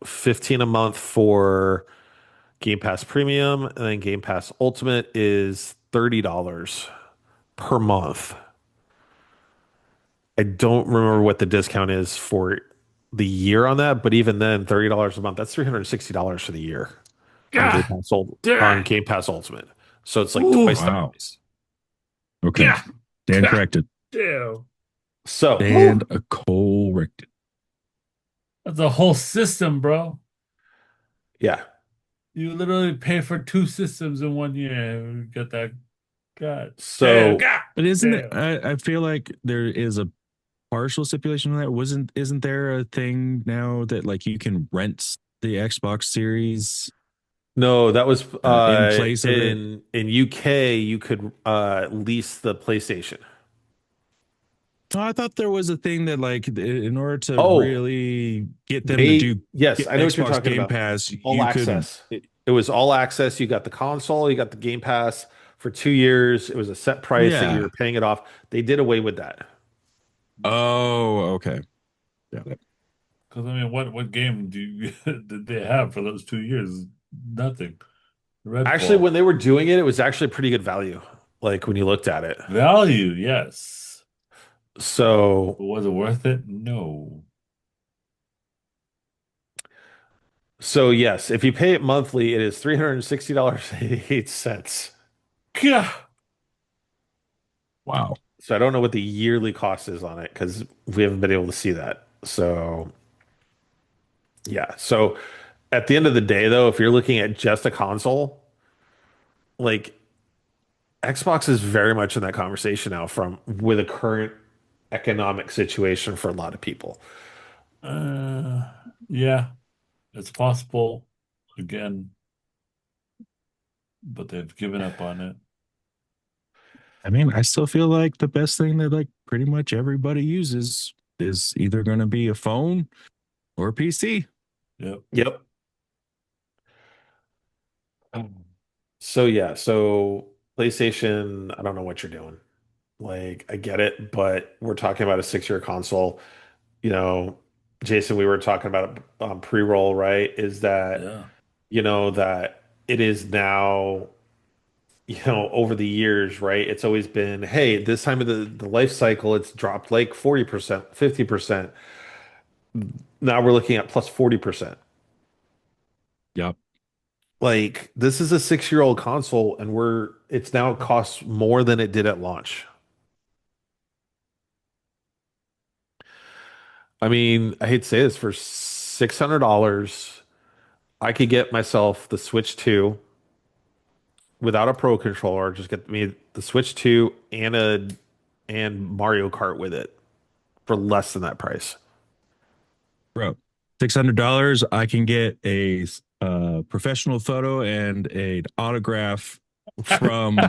15 a month for Game Pass Premium, and then Game Pass Ultimate is $30 per month. I don't remember what the discount is for the year on that, but even then, $30 a month, that's $360 for the year on God On damn. Game Pass Ultimate. So it's like Ooh. twice the Wow. price. Okay. God. Dan God corrected. damn. So, Dan corrected. That's a whole system, bro. yeah. You literally pay for two systems in 1 year. You get that. God damn. So God But isn't it? damn. I feel like there is a partial stipulation on that. Isn't there a thing now that like you can rent the Xbox Series no, that was in place of it? in UK you could lease the PlayStation. Oh, I thought there was a thing that like in order to Oh, really get them to they do yes, get I know what you're Xbox talking Game about. Pass, All you could. access. It was all access. You got the console, you got the Game Pass for 2 years. It was a set price that you Yeah. were paying it off. They did away with that. Oh, okay. Got it. Because I mean, what game do you did they have for those 2 years? Nothing. Actually, Redfall. when they were doing it, it was actually pretty good value. Like when you looked at it. Value, yes. So But was it worth it? No. so yes, if you pay it monthly, it is $360.88. Gah. Wow. So I don't know what the yearly cost is on it because we haven't been able to see that. So yeah. So at the end of the day, though, if you're looking at just a console, like Xbox is very much in that conversation now from with a current economic situation for a lot of people. Uh, yeah, it's possible again, but they've given up on it. I mean, I still feel like the best thing that like pretty much everybody uses is either going to be a phone or a PC. Yep. Yep. So yeah, so PlayStation, I don't know what you're doing. Like, I get it, but we're talking about a 6 year console. You know, Jason, we were talking about it pre-roll, right? Is that, Yeah. that it is now, over the years, right? It's always been, hey, this time of the life cycle, it's dropped like 40%, 50%. Now we're looking at plus 40%. Yep. Like, this is a 6 year old console, and it's now costs more than it did at launch. I mean, I hate to say this, for $600, I could get myself the Switch 2 without a Pro controller, just get me the Switch 2 and a and Mario Kart with it for less than that price. Bro, $600, I can get a professional photo and an autograph from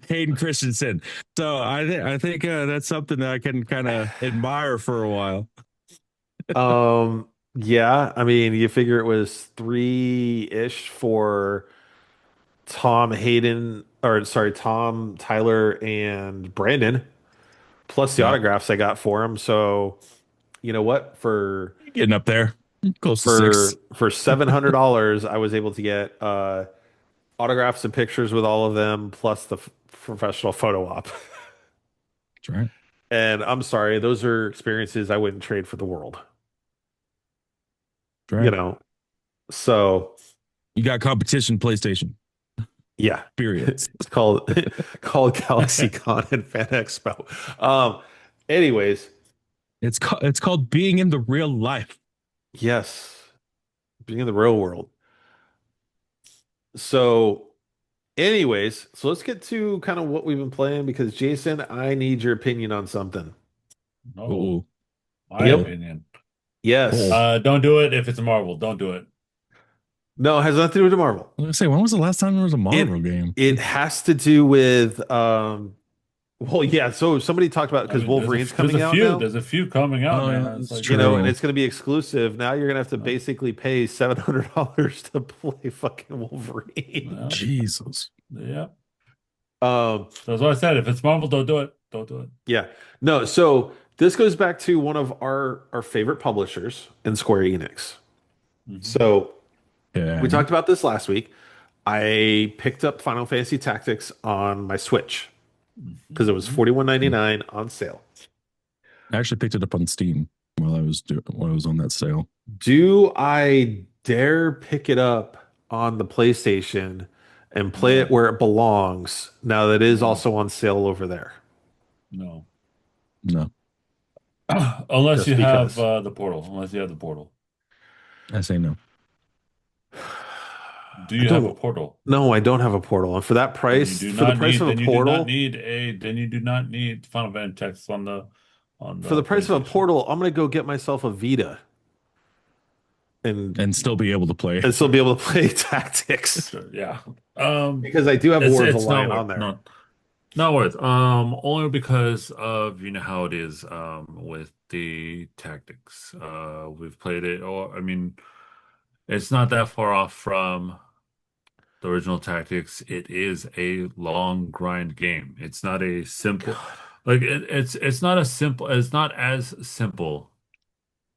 Hayden Christensen. So I think that's something that I can kind of admire for a while. Yeah, I mean, you figure it was three-ish for Tom Hayden, or sorry, Tom, Tyler, and Brandon, plus the Yeah, autographs I got for him. So, you know what? getting up there, close to six. For $700, I was able to get autographs and pictures with all of them, plus the professional photo op. That's right. And I'm sorry, those are experiences I wouldn't trade for the world, That's you right. know? So, You got competition PlayStation. yeah, Period. it's called called GalaxyCon and Fan Expo. Anyways, It's called being in the real life. yes, being in the real world. So, anyways, so let's get to kind of what we've been playing because Jason, I need your opinion on something. No, Oh, my Yep. oh, opinion. oh. Yes. Don't do it if it's a Marvel. Don't do it. No, it has nothing to do with Marvel. I was gonna say, when was the last time there was a Marvel It game? it has to do with well, yeah, so somebody talked about I because mean, Wolverine's coming out now, there's a few coming out Oh, yeah, now. It's that's like, and true. it's going to be exclusive. Now you're going to have to uh, basically pay $700 to play fucking Wolverine. well, Jesus. yeah. Um, So that's why I said if it's Marvel, don't do it. Don't do it. yeah. No, so this goes back to one of our favorite publishers in Square Enix. Hmm. So we Yeah. talked about this last week. I picked up Final Fantasy Tactics on my Switch because it was Hmm. 41.99 on sale. I actually picked it up on Steam while I was on that sale. Do I dare pick it up on the PlayStation and play it No, where it belongs now that it is no, also on sale over there? no. No, Unless Just you have because. the portal. Unless you have the portal. I say no. Do I you have a don't portal? No, I don't have a portal. And for that Then you price, do for the not price need. of a Then you do not portal, need a. Then you do not need Final Fantasy text on for the the price of a PlayStation. portal, I'm gonna go get myself a Vita and And still be able to play. still be able to play Tactics Sure. Yeah. because I do have War of the It's not Lion worth on there. not worth. Only because of how it is with the tactics. We've played it, or I mean, it's not that far off from the original tactics. It is a long grind game. It's not a simple God, it's not a simple it's not as simple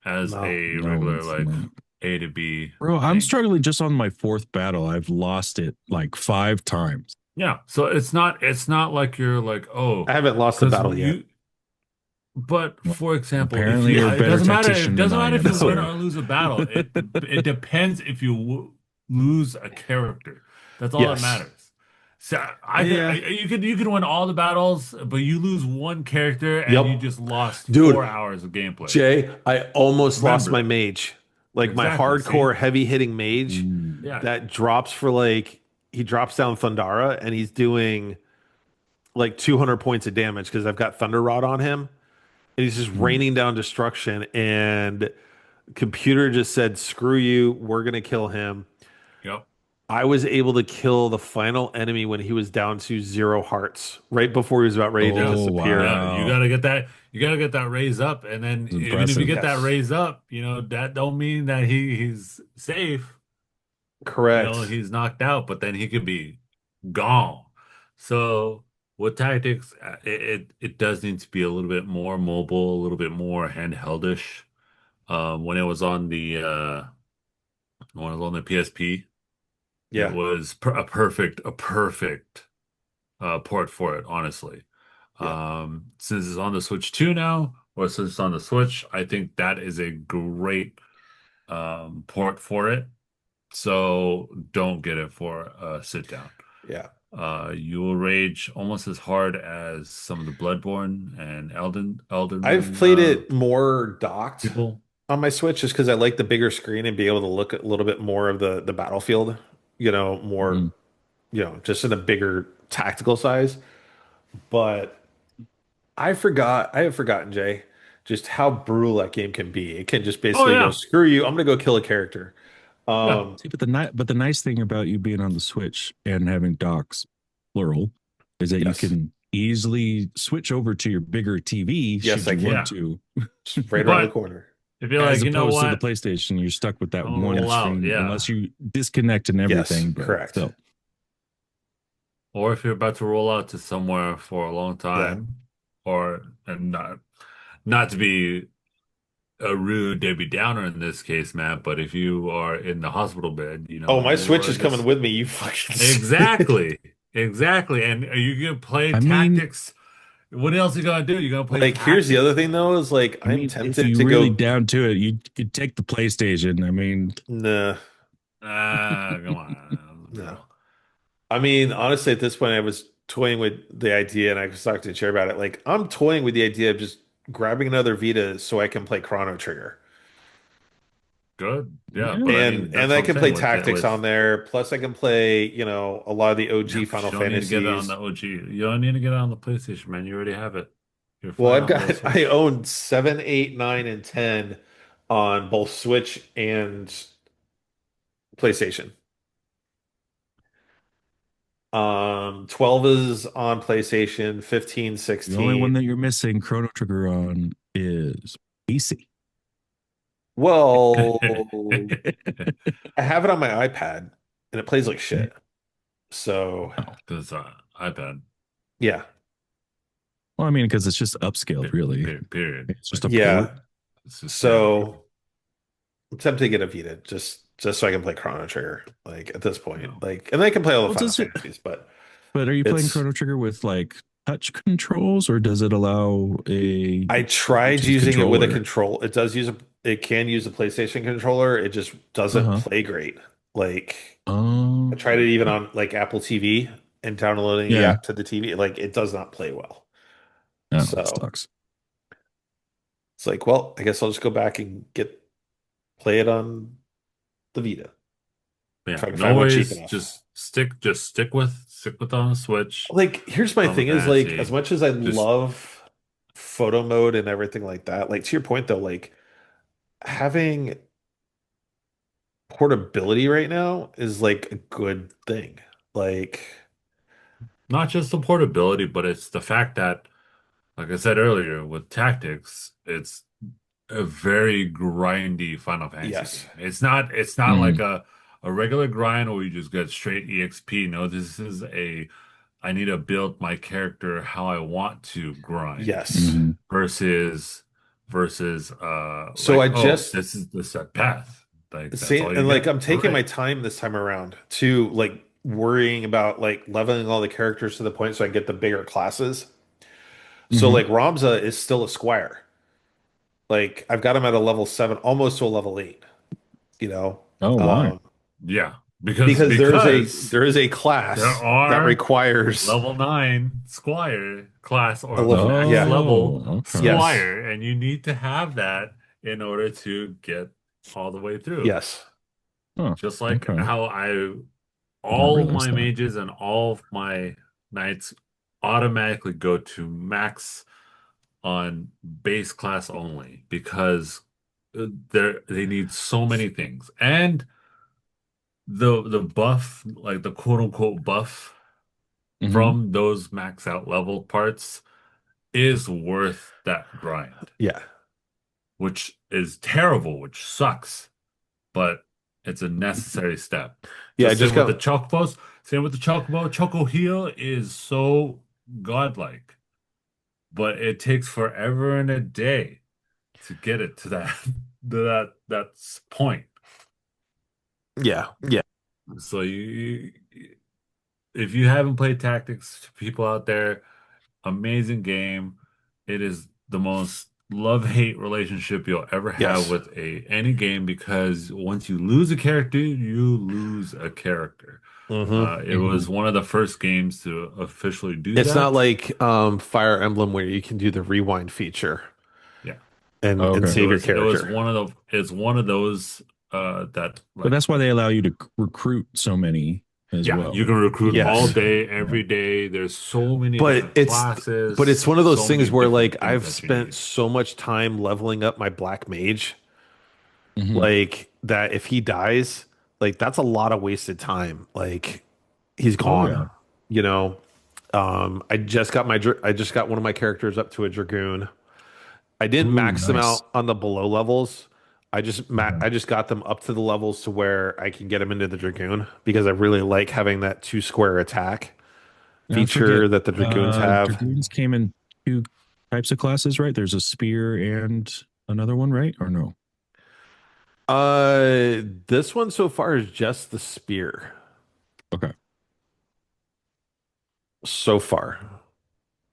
as no. a No, regular it's not. A to B Bro, I'm thing. struggling just on my fourth battle. I've lost it like five times. Yeah, so it's not like you're like, I oh, haven't lost a because battle yet. you but Well, for example, if apparently you you're a it better doesn't matter tactician than I if am, you win sir. or lose a battle. It depends if you lose a character. That's all that Yes. matters. So Yeah. you could win all the battles, but you lose one character and you Yep. just lost Dude, 4 hours of gameplay. Jay, I almost lost my Remember, mage. Like my exactly. See? hardcore heavy hitting mage Ooh. Yeah. that drops for like he drops down Thundara and he's doing like 200 points of damage because I've got Thunder Rod on him and he's just Mm. raining down destruction and computer just said screw you, we're gonna kill him. Yep. I was able to kill the final enemy when he was down to 0 hearts, right before he was about ready to Yeah. Oh, disappear. Yeah, wow. you gotta get that raise up, and then It's even if you impressive. get that Yes, raise up, that don't mean that he's safe. correct. He's knocked out, but then he could be gone. So with tactics, it does need to be a little bit more mobile, a little bit more handheldish. When it was on the when it was on the PSP, it Yeah, was a perfect port for it, honestly. yeah. Since it's on the Switch 2 now, or since it's on the Switch, I think that is a great port for it. So don't get it for a sit down. Yeah. You will rage almost as hard as some of the Bloodborne and Elden I've Ring played it more docked people. on my Switch just because I like the bigger screen and be able to look at a little bit more of the battlefield, more, Mm. just in a bigger tactical size. But I have forgotten, Jay, just how brutal that game can be. It can just Oh basically go, yeah, screw you, I'm gonna go kill a character. yeah, See, but the nice thing about you being on the Switch and having docks, plural, is that you Yes. can easily switch over to your bigger TV Yes, should I you want yeah. can. to, It's right around the But corner. if you're as like, you know opposed to the what, PlayStation, you're stuck with that I'm gonna one roll Yes. out, screen yeah. unless you disconnect and Yes, everything. But correct. still, Or if you're about to roll out to somewhere for a long Yeah. time, or and not to be a rude Debbie Downer in this case, Matt, but if you are in the hospital bed, Oh, my you Switch are is coming just with me, you fucking exactly, exactly. And are you gonna play I mean, tactics? What else are you gonna do? You're gonna play like here's the tactics, other thing man. though, is like I I'm mean, if tempted you to really go down to it, you could take the PlayStation. I mean, nah, Ah, come on, no. bro. I mean, honestly, at this point I was toying with the idea and I was talking to Chair about it. Like I'm toying with the idea of just grabbing another Vita so I can play Chrono Trigger. Good. Yeah, yeah, but I mean, And that's I what I'm can play saying with it tactics on with there. Plus I can play, a lot of the yeah, OG but Final you don't need to get it on Fantasies. the OG. You don't need to get it on the PlayStation, man. You already have it. You're Well, fine I've on the got I Switch. own 7, 8, 9, and 10 on both Switch and PlayStation. 12 is on PlayStation, 15, the only 16. one that you're missing Chrono Trigger on is PC. Well, I have it on my iPad and it plays like shit. So, Oh, Because iPad. yeah. well, I mean, because it's just upscaled, really. Period. It's just Like a port. Yeah. it's just So, I'm tempted to get a Vita just so I can play Chrono Trigger like at this point. no. Like and I can play all the Well, Final does it? Fantasies, but But are you playing it's Chrono Trigger with like touch controls, or does it allow a I tried Bluetooth using it with a controller? control. It can use a PlayStation controller. It just Uh doesn't huh. play great. Like I tried it even Okay. on like Apple TV and downloading the Yeah. app to the TV. Like it does not play well. Oh, that So sucks. it's like, well, I guess I'll just go back and play it on the Vita Yeah. if I can No find one cheap worries. enough. Stick with on the Switch. Like, here's my Final thing is like as Fantasy. much as I Just love photo mode and everything like that, like to your point though, like having portability right now is like a good thing. Like, not just the portability, but it's the fact that, like I said earlier, with tactics, it's a very grindy Final Fantasy yes. game. It's not like Mm, a regular grind where you just get straight EXP. No, this is a I need to build my character how I want to grind Yes. hmm versus So I like, oh, just this is the set path. Like that's see all you and like get. I'm taking my Hooray. time this time around to like worrying about like leveling all the characters to the point so I get the bigger classes. So hmm like Ramza is still a squire. Like I've got him at a level 7, almost to a level 8, you know. Oh, why? Um Yeah. Because because because there is a there class that are requires level 9 Squire class a or level max yeah. level Oh, okay. Yes. Squire, and you need to have that in order to get all the way through. Yes. Huh. Just like Okay. how Did not all realize my that. mages and all of my knights automatically go to max on base class only because they need so many things. And the buff, like the quote unquote buff Hmm from those max out level parts is worth that grind, Yeah. which is terrible, which sucks, but it's a necessary step. Yeah, I Just just same with the got Chocobos, same with the Chocobo. Choco Heal is so godlike, but it takes forever and a day to get it to that that point. yeah. Yeah. So if you haven't played Tactics, people out there, amazing game. It is the most love-hate relationship you'll ever have Yes. with a any game because once you lose a character, you lose a character. Hmm. It hmm was one of the first games to officially do It's not that. like Fire Emblem where you can do the rewind feature Yeah. and Okay. It save your was it was character. one of the it's one of those that But like that's why they allow you to recruit so many. as Yeah, you well. can recruit all Yes. day, Yeah. every day. There's so many But different it's but it's classes, one of those so many things where different like things I've that you spent need. so much time leveling up my black mage, Hmm. like that if he dies, like that's a lot of wasted time. Like he's Oh gone, yeah. you know. I just got one of my characters up to a dragoon. I didn't Ooh, max them nice. out on the below levels. Okay. I just got them up to the levels to where I can get them into the dragoon because I really like having that two square attack Now I forget. feature that the dragoons have. Dragoons came in two types of classes, right? There's a spear and another one, right? Or no? This one so far is just the spear Okay. so far.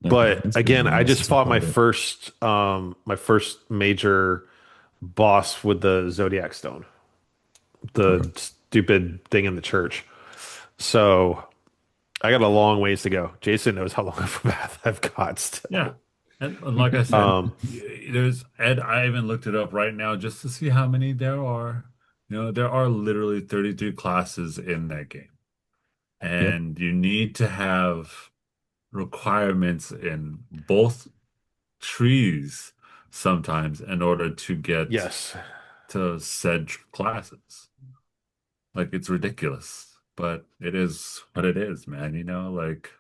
Okay. But That's good again, then. I Yeah, just since you fought fought it. my first major boss with the Zodiac Stone, the Okay. stupid thing in the church. So I got a long ways to go. Jason knows how long of a path I've got Yeah. still. And like I said, Um, there's Ed, I even looked it up right now just to see how many there are. There are literally 33 classes in that game. Yep. And you need to have requirements in both trees sometimes in order to get yes. to said classes. Like it's ridiculous, but it is what it is, man. Like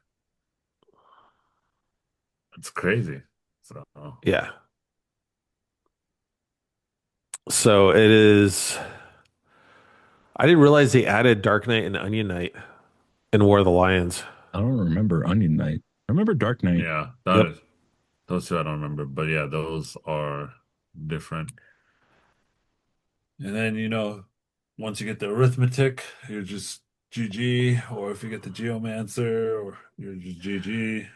it's crazy. So, Yeah. So it is. I didn't realize they added Dark Knight and Onion Knight in War of the Lions. I don't remember Onion Knight. I remember Dark Knight. yeah, Yep. those two I don't remember, but yeah, those are different. And then, once you get the arithmetic, you're just GG, or if you get the geomancer, or you're just GG.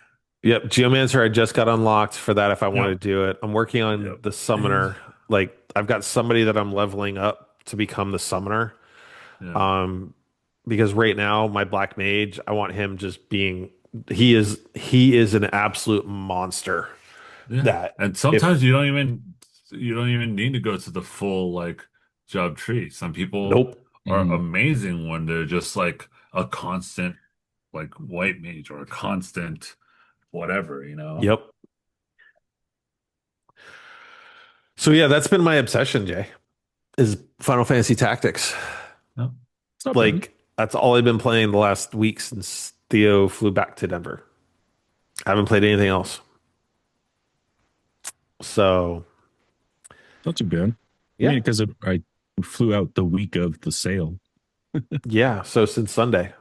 Yep. Geomancer, I just got unlocked for that if I want to Yep, do it. I'm working on yep. the And summoner. Like, I've got somebody that I'm leveling up to become the summoner. yeah, Um, because right now, my black mage, I want him just being, he is an absolute monster yeah. that And if, sometimes you don't even need to go to the full like job tree. Some people nope. are Hmm. amazing when they're just like a constant like white mage or a constant whatever. Yep. So yeah, that's been my obsession, Jay, is Final Fantasy Tactics. No. It's not bad. Like, that's all I've been playing the last week since Theo flew back to Denver. I haven't played anything else. So Not too bad. I yeah. mean, because I flew out the week of the sale. Yeah. So since Sunday,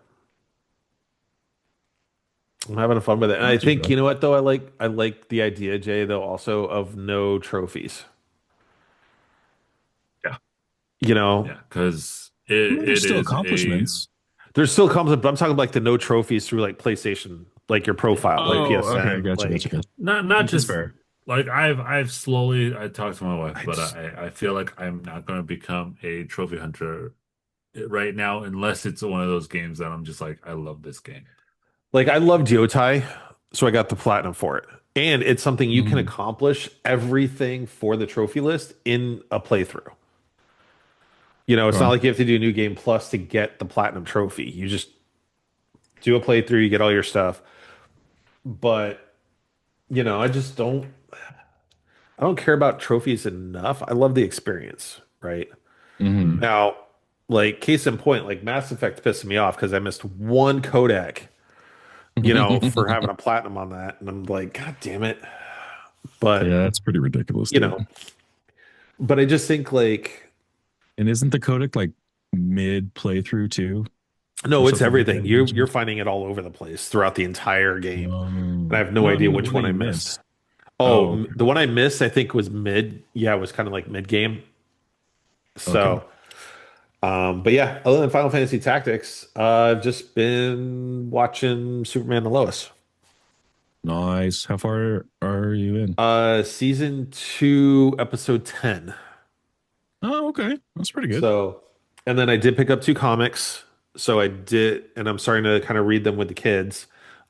I'm having fun with it. And I Not too think, bad. you know what though? I like the idea, Jay, though, also of no trophies. Yeah. You know, Yeah, because I mean, it, there's it still is a accomplishments. there's still comes but I'm talking like the no trophies through like PlayStation, like your yeah, profile, like Oh, okay. PSN, Gotcha. Gotcha. like Gotcha. not That's just fair. like I've slowly I talked to my wife, I but just I feel like I'm not going to become a trophy hunter right now unless it's one of those games that I'm just like I love this game. like I love Yotai, so I got the platinum for it. And it's something you can Mhm. accomplish everything for the trophy list in a playthrough. You know, it's not Okay. like you have to do a new game plus to get the platinum trophy. You just do a playthrough, you get all your stuff. But, I just I don't care about trophies enough. I love the experience, right? Hmm. Mm. Now, like case in point, like Mass Effect pissed me off because I missed one codec, for having a platinum on that. And I'm like, God damn it. Yeah, But, that's pretty ridiculous, you dude. know, but I just think like, And isn't the codec like mid playthrough too, or no, it's something like everything. that? You You're mentioned. finding it all over the place throughout the entire game. And I have no Well, I idea mean, the which one that one I you missed. missed. Oh, Oh, okay. the one I missed, I think was mid. Yeah, it was kind of like mid game. Okay. So, but yeah, other than Final Fantasy Tactics, I've just been watching Superman and Lois. Nice. How far are you in? Season 2, episode 10. Oh, okay. That's pretty good. So, and then I did pick up two comics. So I did, and I'm starting to kind of read them with the kids.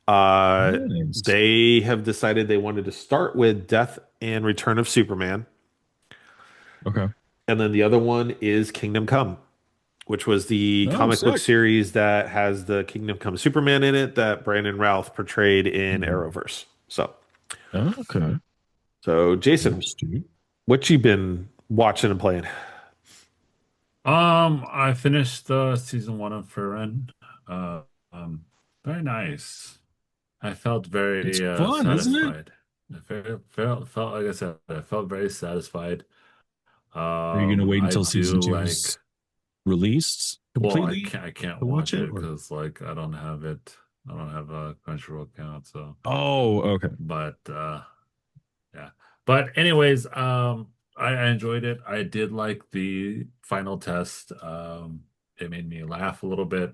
Nice. They have decided they wanted to start with Death and Return of Superman, Okay. and then the other one is Kingdom Come. which was the Oh, comic book sick. series that has the Kingdom Come Superman in it that Brandon Routh portrayed in Mhm. Arrowverse. Okay. So Jason, Interesting. what you been watching and playing? I finished season one of Frieren. Uh, um, very nice. I felt It's very fun, isn't it? satisfied. I felt like I said, I felt very satisfied. Are you gonna wait I until season do like. two's released Well, completely I can't to watch watch it? it Or because like I don't have it. I don't have a Crunchyroll account, so. oh, okay. But yeah. But anyways, I enjoyed it. I did like the final test. It made me laugh a little bit,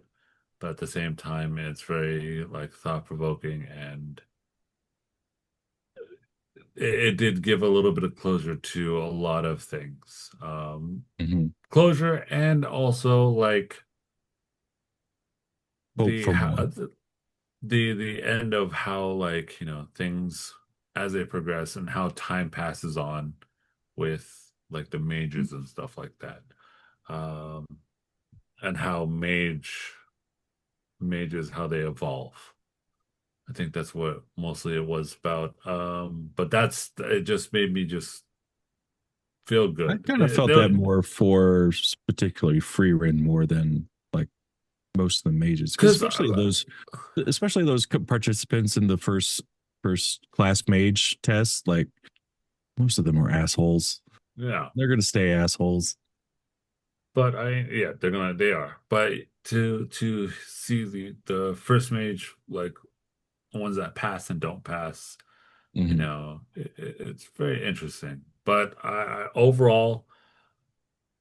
but at the same time, it's very like thought-provoking and it did give a little bit of closure to a lot of things. Hmm. Closure and also like Hope the from what? how the end of how like things as they progress and how time passes on with like the mages and stuff like that, um and how mages how they evolve. I think that's what mostly it was about, but that's it just made me just feel I good. kind of felt that more for particularly Freerin more than like most of the mages, because Because especially those participants in the first class mage test, like most of them are assholes. yeah, They're gonna stay assholes. but yeah, they are, but to see the first mage, like ones that pass and don't pass, Hmm. it's very interesting. But overall,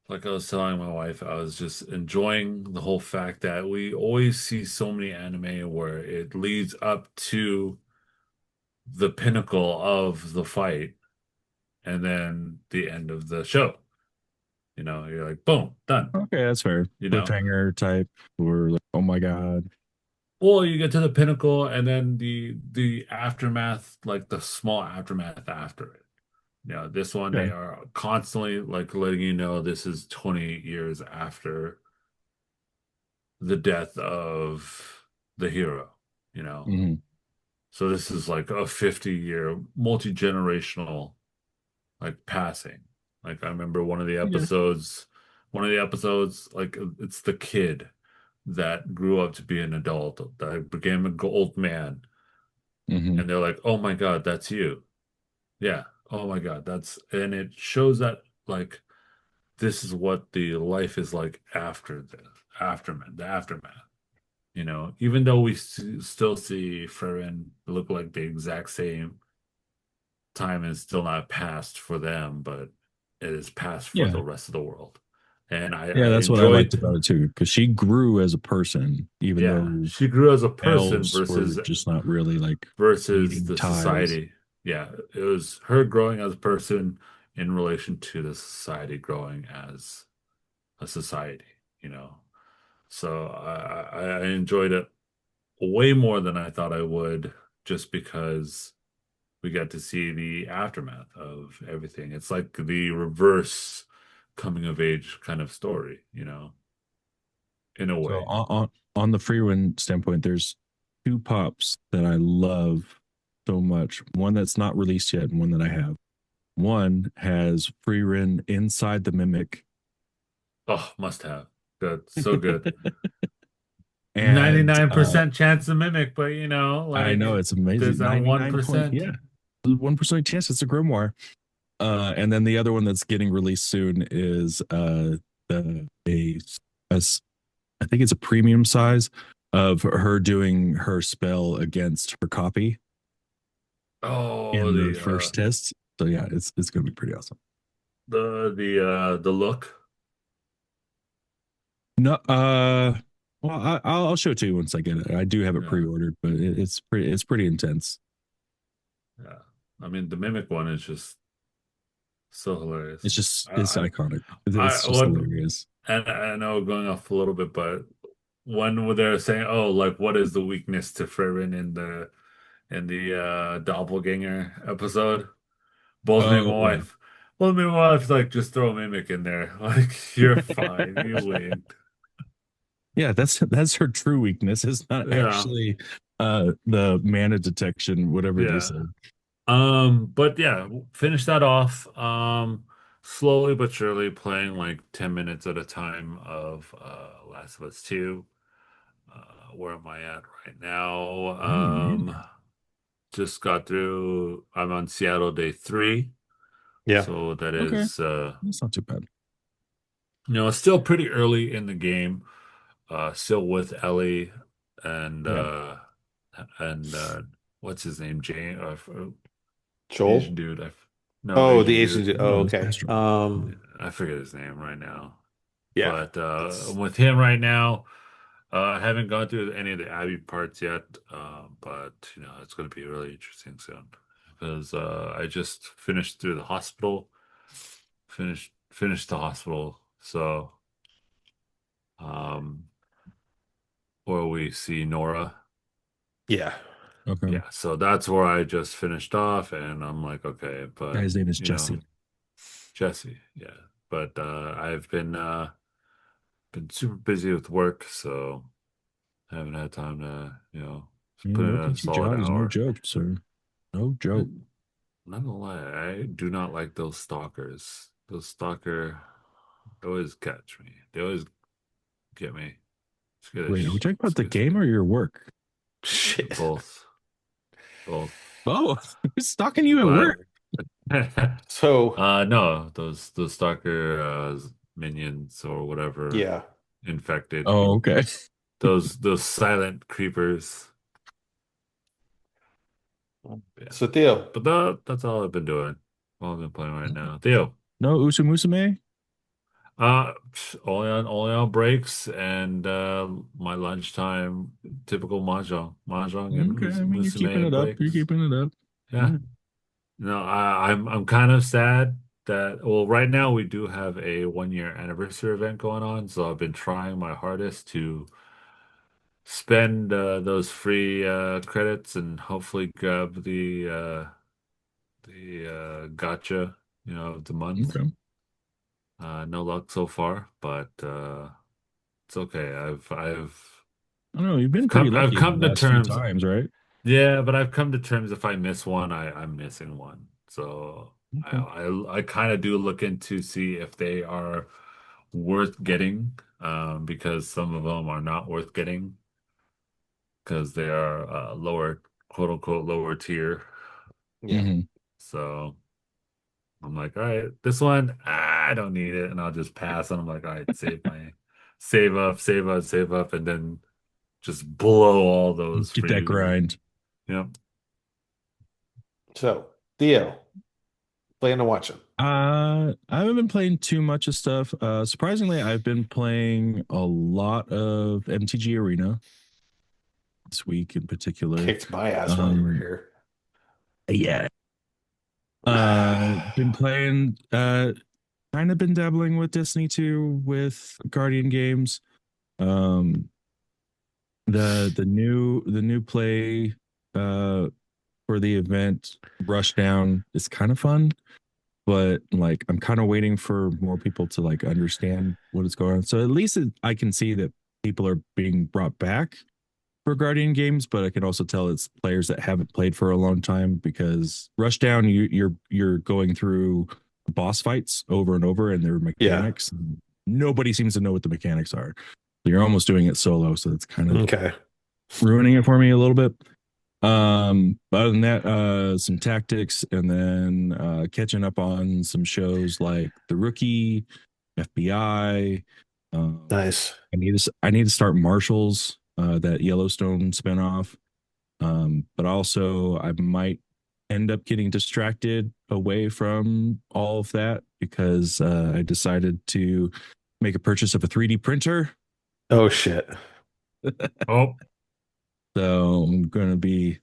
like I was telling my wife, I was just enjoying the whole fact that we always see so many anime where it leads up to the pinnacle of the fight and then the end of the show. You're like, boom, done, Okay, that's fair. you know. Cliffhanger type, or like, oh my god. Or you get to the pinnacle and then the aftermath, like the small aftermath after it. This one they Okay. are constantly like letting you know this is 20 years after the death of the hero, you know. Hmm. So this is like a 50-year multi-generational like passing. Like I remember Okay. one of the episodes, like it's the kid that grew up to be an adult, that became an old man, Hmm. and they're like, "Oh my God, that's you." Yeah. Oh my God, and it shows that like this is what the life is like after the aftermath. Even though we still see Frerin look like the exact same, time is still not passed for them, but it is passed for Yeah. the rest of the world. And I Yeah, that's what I liked enjoyed, about it too, because she grew as a person, even yeah, though she grew as a person elves were versus just not really like eating the tiles. society. Yeah, it was her growing as a person in relation to the society growing as a society, you know. So I enjoyed it way more than I thought I would, just because we got to see the aftermath of everything. It's like the reverse coming of age kind of story, in a So way. on the Freewind standpoint, there's two pops that I love so much. One that's not released yet, and one that I have. One has Freewind inside the mimic, Oh, must have. Good. So good. and 99% chance to mimic, but I know like it's there's amazing. that 99 point, 1%. yeah, 1% chance it's a grimoire. And then the other one that's getting released soon is the a I think it's a premium size of her doing her spell against her copy Oh, in the first test. So yeah, it's gonna be pretty awesome. the look. No, well, I'll show it to you once I get it. I do have it Yeah. pre-ordered, but it's pretty intense. Yeah. I mean, the mimic one is just so hilarious. It's iconic. It's I just what hilarious. and I know going off a little bit, but when they're saying, "Oh, like what is the weakness to Fremen in the doppelganger episode?" Both me and my Oh, wife. Both me and my wife's like, just throw a mimic in there. Like you're fine. You win. Yeah, that's her true weakness. It's not Yeah, actually the mana detection, whatever they yeah. say. But yeah, finish that off. Slowly but surely playing like 10 minutes at a time of Last of Us 2. Where am I at right now? Oh man. Just got through, I'm on Seattle day 3. Yeah. So that Okay. is That's not too bad. it's still pretty early in the game. Still with Ellie and Yeah. and what's his name? Jane, Asian Joel? dude. No, Oh, the Asian Asian dude. dude. Oh, No, it's okay. Astro. I forget his name right now. Yeah. But That's with him right now, I haven't gone through any of the Abby parts yet. But it's going to be really interesting soon because I just finished through the hospital, finished the hospital. So um, where we see Nora. yeah. Okay. Yeah, so that's where I just finished off, and I'm like, okay, but Guy's name is you know, Jesse. Jesse, yeah. But I've been super busy with work, so I haven't had time to, Yeah, put in working a two solid jobs is no hour. joke, sir. No joke. And not gonna lie, I do not like those stalkers. Those stalker they always catch me. They always get me. Wait, are we talking about the Scares game me. or your work? Shit. Both, both. Both. Who's stalking you at But work? So, No, those stalker minions or whatever yeah. infected. Oh, okay. Those silent creepers. Yeah. So Theo, But that's all I've been doing. All I've been playing right now. Theo. No Usumusume? Only on breaks and my lunchtime typical mahjong and Okay, I mean you're keeping musume it up. You're breaks. keeping it up. All Yeah. right. No, I'm kind of sad that right now we do have a 1 year anniversary event going on, so I've been trying my hardest to spend those free credits and hopefully grab the gotcha, of the month. Okay. No luck so far, but it's okay. I don't know. You've been pretty I've lucky the come to last few terms. times, right? Yeah, but I've come to terms if I miss one, I'm missing one. So I Okay. I, I kind of do look into see if they are worth getting, because some of them are not worth getting because they are lower, quote unquote, lower tier. yeah. Hmm. So I'm like, all right, this one, I don't need it, and I'll just pass. And I'm like, all right, save up, save up, save up, and then just blow all those Get that free. grind. Yep. So Theo, playing to watch him. I haven't been playing too much of stuff. Surprisingly, I've been playing a lot of MTG Arena this week in particular. Kicked my ass while you were Um, here. yeah. Been playing, kind of been dabbling with Destiny 2 with Guardian games. Um, the new play uh for the event Rushdown is kind of fun, but like I'm kind of waiting for more people to like understand what is going on. So at least I can see that people are being brought back for Guardian games, but I can also tell it's players that haven't played for a long time because Rushdown, you're going through boss fights over and over and their Yeah. mechanics. Nobody seems to know what the mechanics are. So you're almost doing it solo, so it's kind of Okay. ruining it for me a little bit. But other than that, some tactics and then catching up on some shows like The Rookie, FBI. Nice. I need to start Marshalls, that Yellowstone spinoff. But also I might end up getting distracted away from all of that because I decided to make a purchase of a 3D printer. Oh shit. Oh, So I'm going to be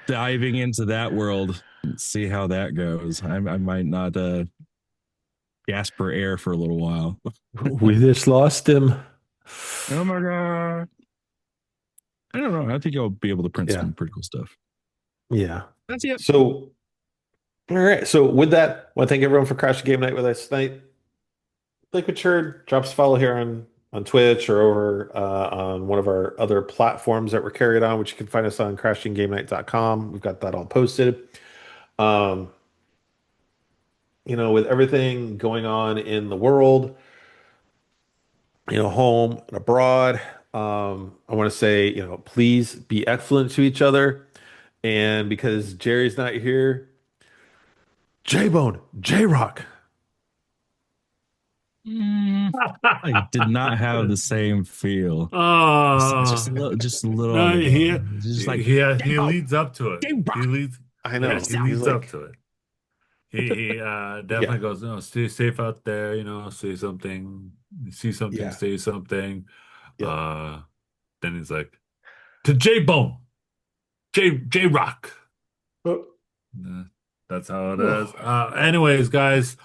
diving into that world and see how that goes. I might not gasp for air for a little while. We just lost him. Oh my god! I don't know. I think I'll be able to print Yeah. some pretty cool stuff. Yeah. That's it. So, all right. So, with that, I want to thank everyone for crashing game night with us tonight. Like Richard, drop us a follow here on on Twitch or over on one of our other platforms that we're carried on, which you can find us on crashinggamenight.com. We've got that all posted. Um, with everything going on in the world, home and abroad, I want to say, please be excellent to each other. And because Jerry's not here, J-Bone, J-Rock. Mm, I did not have the same feel. Just Uh, a little, just a little on no, the he bone. Just like he J-Bo, leads up to it. He J-Rock, leads, I yeah, know. he yourself. He's leads up like, to it. He yeah, definitely goes, no, stay safe out there, say something, see something, yeah, say something. yep. Uh, then he's like, to J Bone, J Rock. Oh, Uh, That's how it is. oh. Anyways, guys,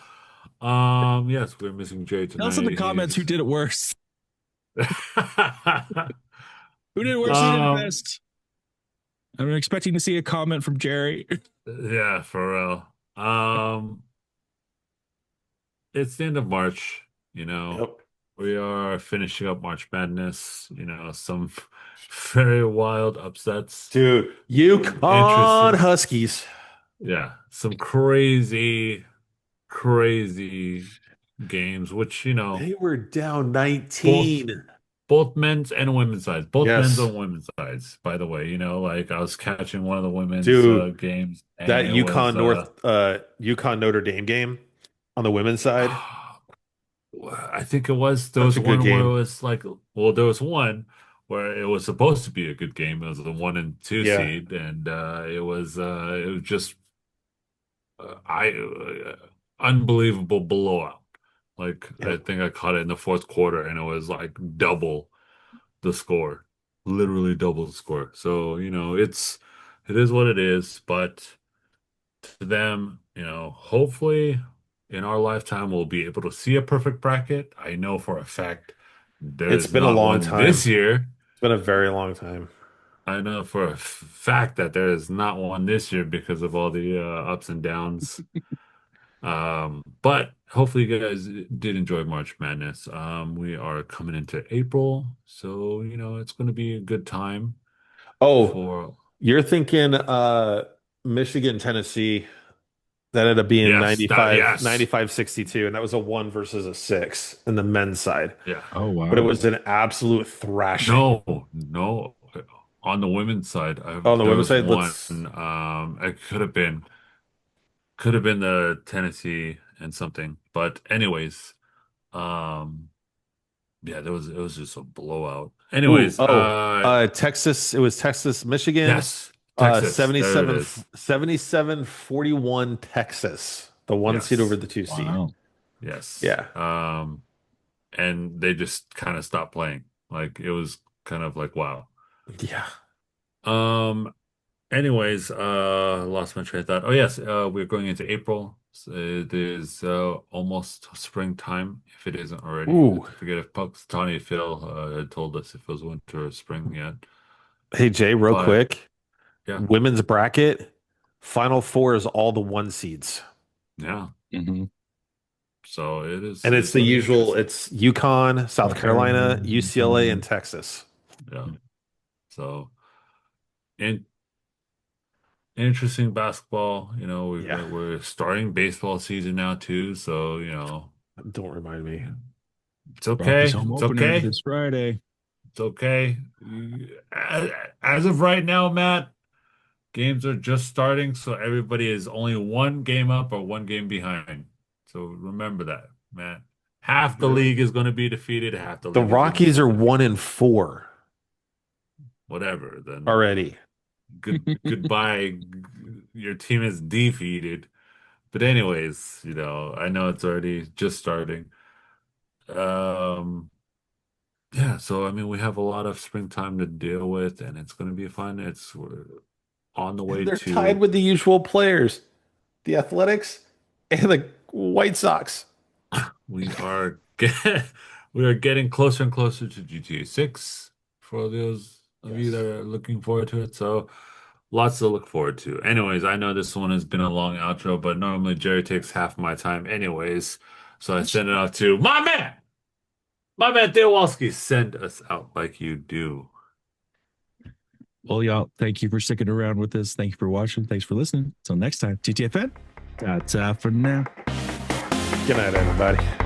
yes, we're missing Jay Tell us in the tonight. comments who He's did it worse. Who did it worse? Who did it um, best? I'm expecting to see a comment from Jerry. yeah, for real. It's the end of March, you know. Yep. We are finishing up March Madness, some very wild upsets. Dude, Yukon Interesting. Huskies. Yeah, some crazy, crazy games, which, They were down both 19. both men's and women's sides, both men's Yes. and women's sides, by the way, like I was catching one of the women's Dude, games and that it was Yukon Notre Dame game on the women's side, I think it was there such was a good one where it game. was like, well, there was one where it was supposed to be a good game. It was the 1 and 2 Yeah. seed, and it was just I unbelievable blowout. Like I Yep. think I caught it in the fourth quarter, and it was like double the score, literally double the score. So it is what it is, but to them, hopefully in our lifetime we'll be able to see a perfect bracket. I know for a fact It's there's been a not long one time. this year. It's been a very long time. I know for a fact that there is not one this year because of all the ups and downs. But hopefully you guys did enjoy March Madness. We are coming into April, so it's going to be a good time Oh, for you're thinking Michigan, Tennessee. That ended up being yes, that 95, yes. 95-62, and that was a 1 versus a 6 in the men's side. Yeah. Oh But it wow. was an absolute thrashing. No, no. On the women's side, Oh, on the there women's was side, one. let's. It could have been the Tennessee and something. But anyways, um, yeah, it was just a blowout. Ooh, Anyways, oh, Texas. It was Texas, Michigan. yes, Texas. There it 77, is. 77-41 Texas, the one seed over Yes, the two seed. Wow. yes. Yeah. And they just kind of stopped playing. Like it was kind of like wow. Yeah. Um, Anyways, lost my train of thought. Oh yes, we're going into April. So it is almost springtime, if it isn't already. I Ooh. forget if Puxatawny Phil had told us if it was winter or spring yet. Hey, Jay, real But quick. yeah, Women's bracket, Final Four is all the one seeds. yeah. Hmm. So And it's it's the gonna be usual, interesting. it's UConn, South South Carolina, Carolina, UCLA, and UConn. Texas. Yeah. So in interesting basketball. Yeah. We're starting baseball season now too. So Don't remind me. it's Rockies okay. home It's opener okay. this Friday. It's okay. As of right now, Matt, games are just starting, so everybody is only one game up or one game behind. So remember that, Matt. Half the Really? league is going to be defeated, half the The league is going to be Rockies are undefeated. 1-4 Whatever, then already. goodbye. Your team is defeated. But anyways, I know it's already just starting. Um, yeah, so I mean, we have a lot of springtime to deal with, and it's going to be fun. We're on the And way they're tied to with the usual players, the Athletics and the White Sox. we are get, we are getting closer and closer to GTA 6 for those of you that Yes. are looking forward to it. So lots to look forward to. Anyways, I know this one has been a long outro, but normally Jerry takes half my time anyways. So I send it out to my man. My man Theowalski, send us out like you do. Well, y'all, thank you for sticking around with us. Thank you for watching. Thanks for listening. Until next time, TTFN. Ta-ta for now. Good night, everybody.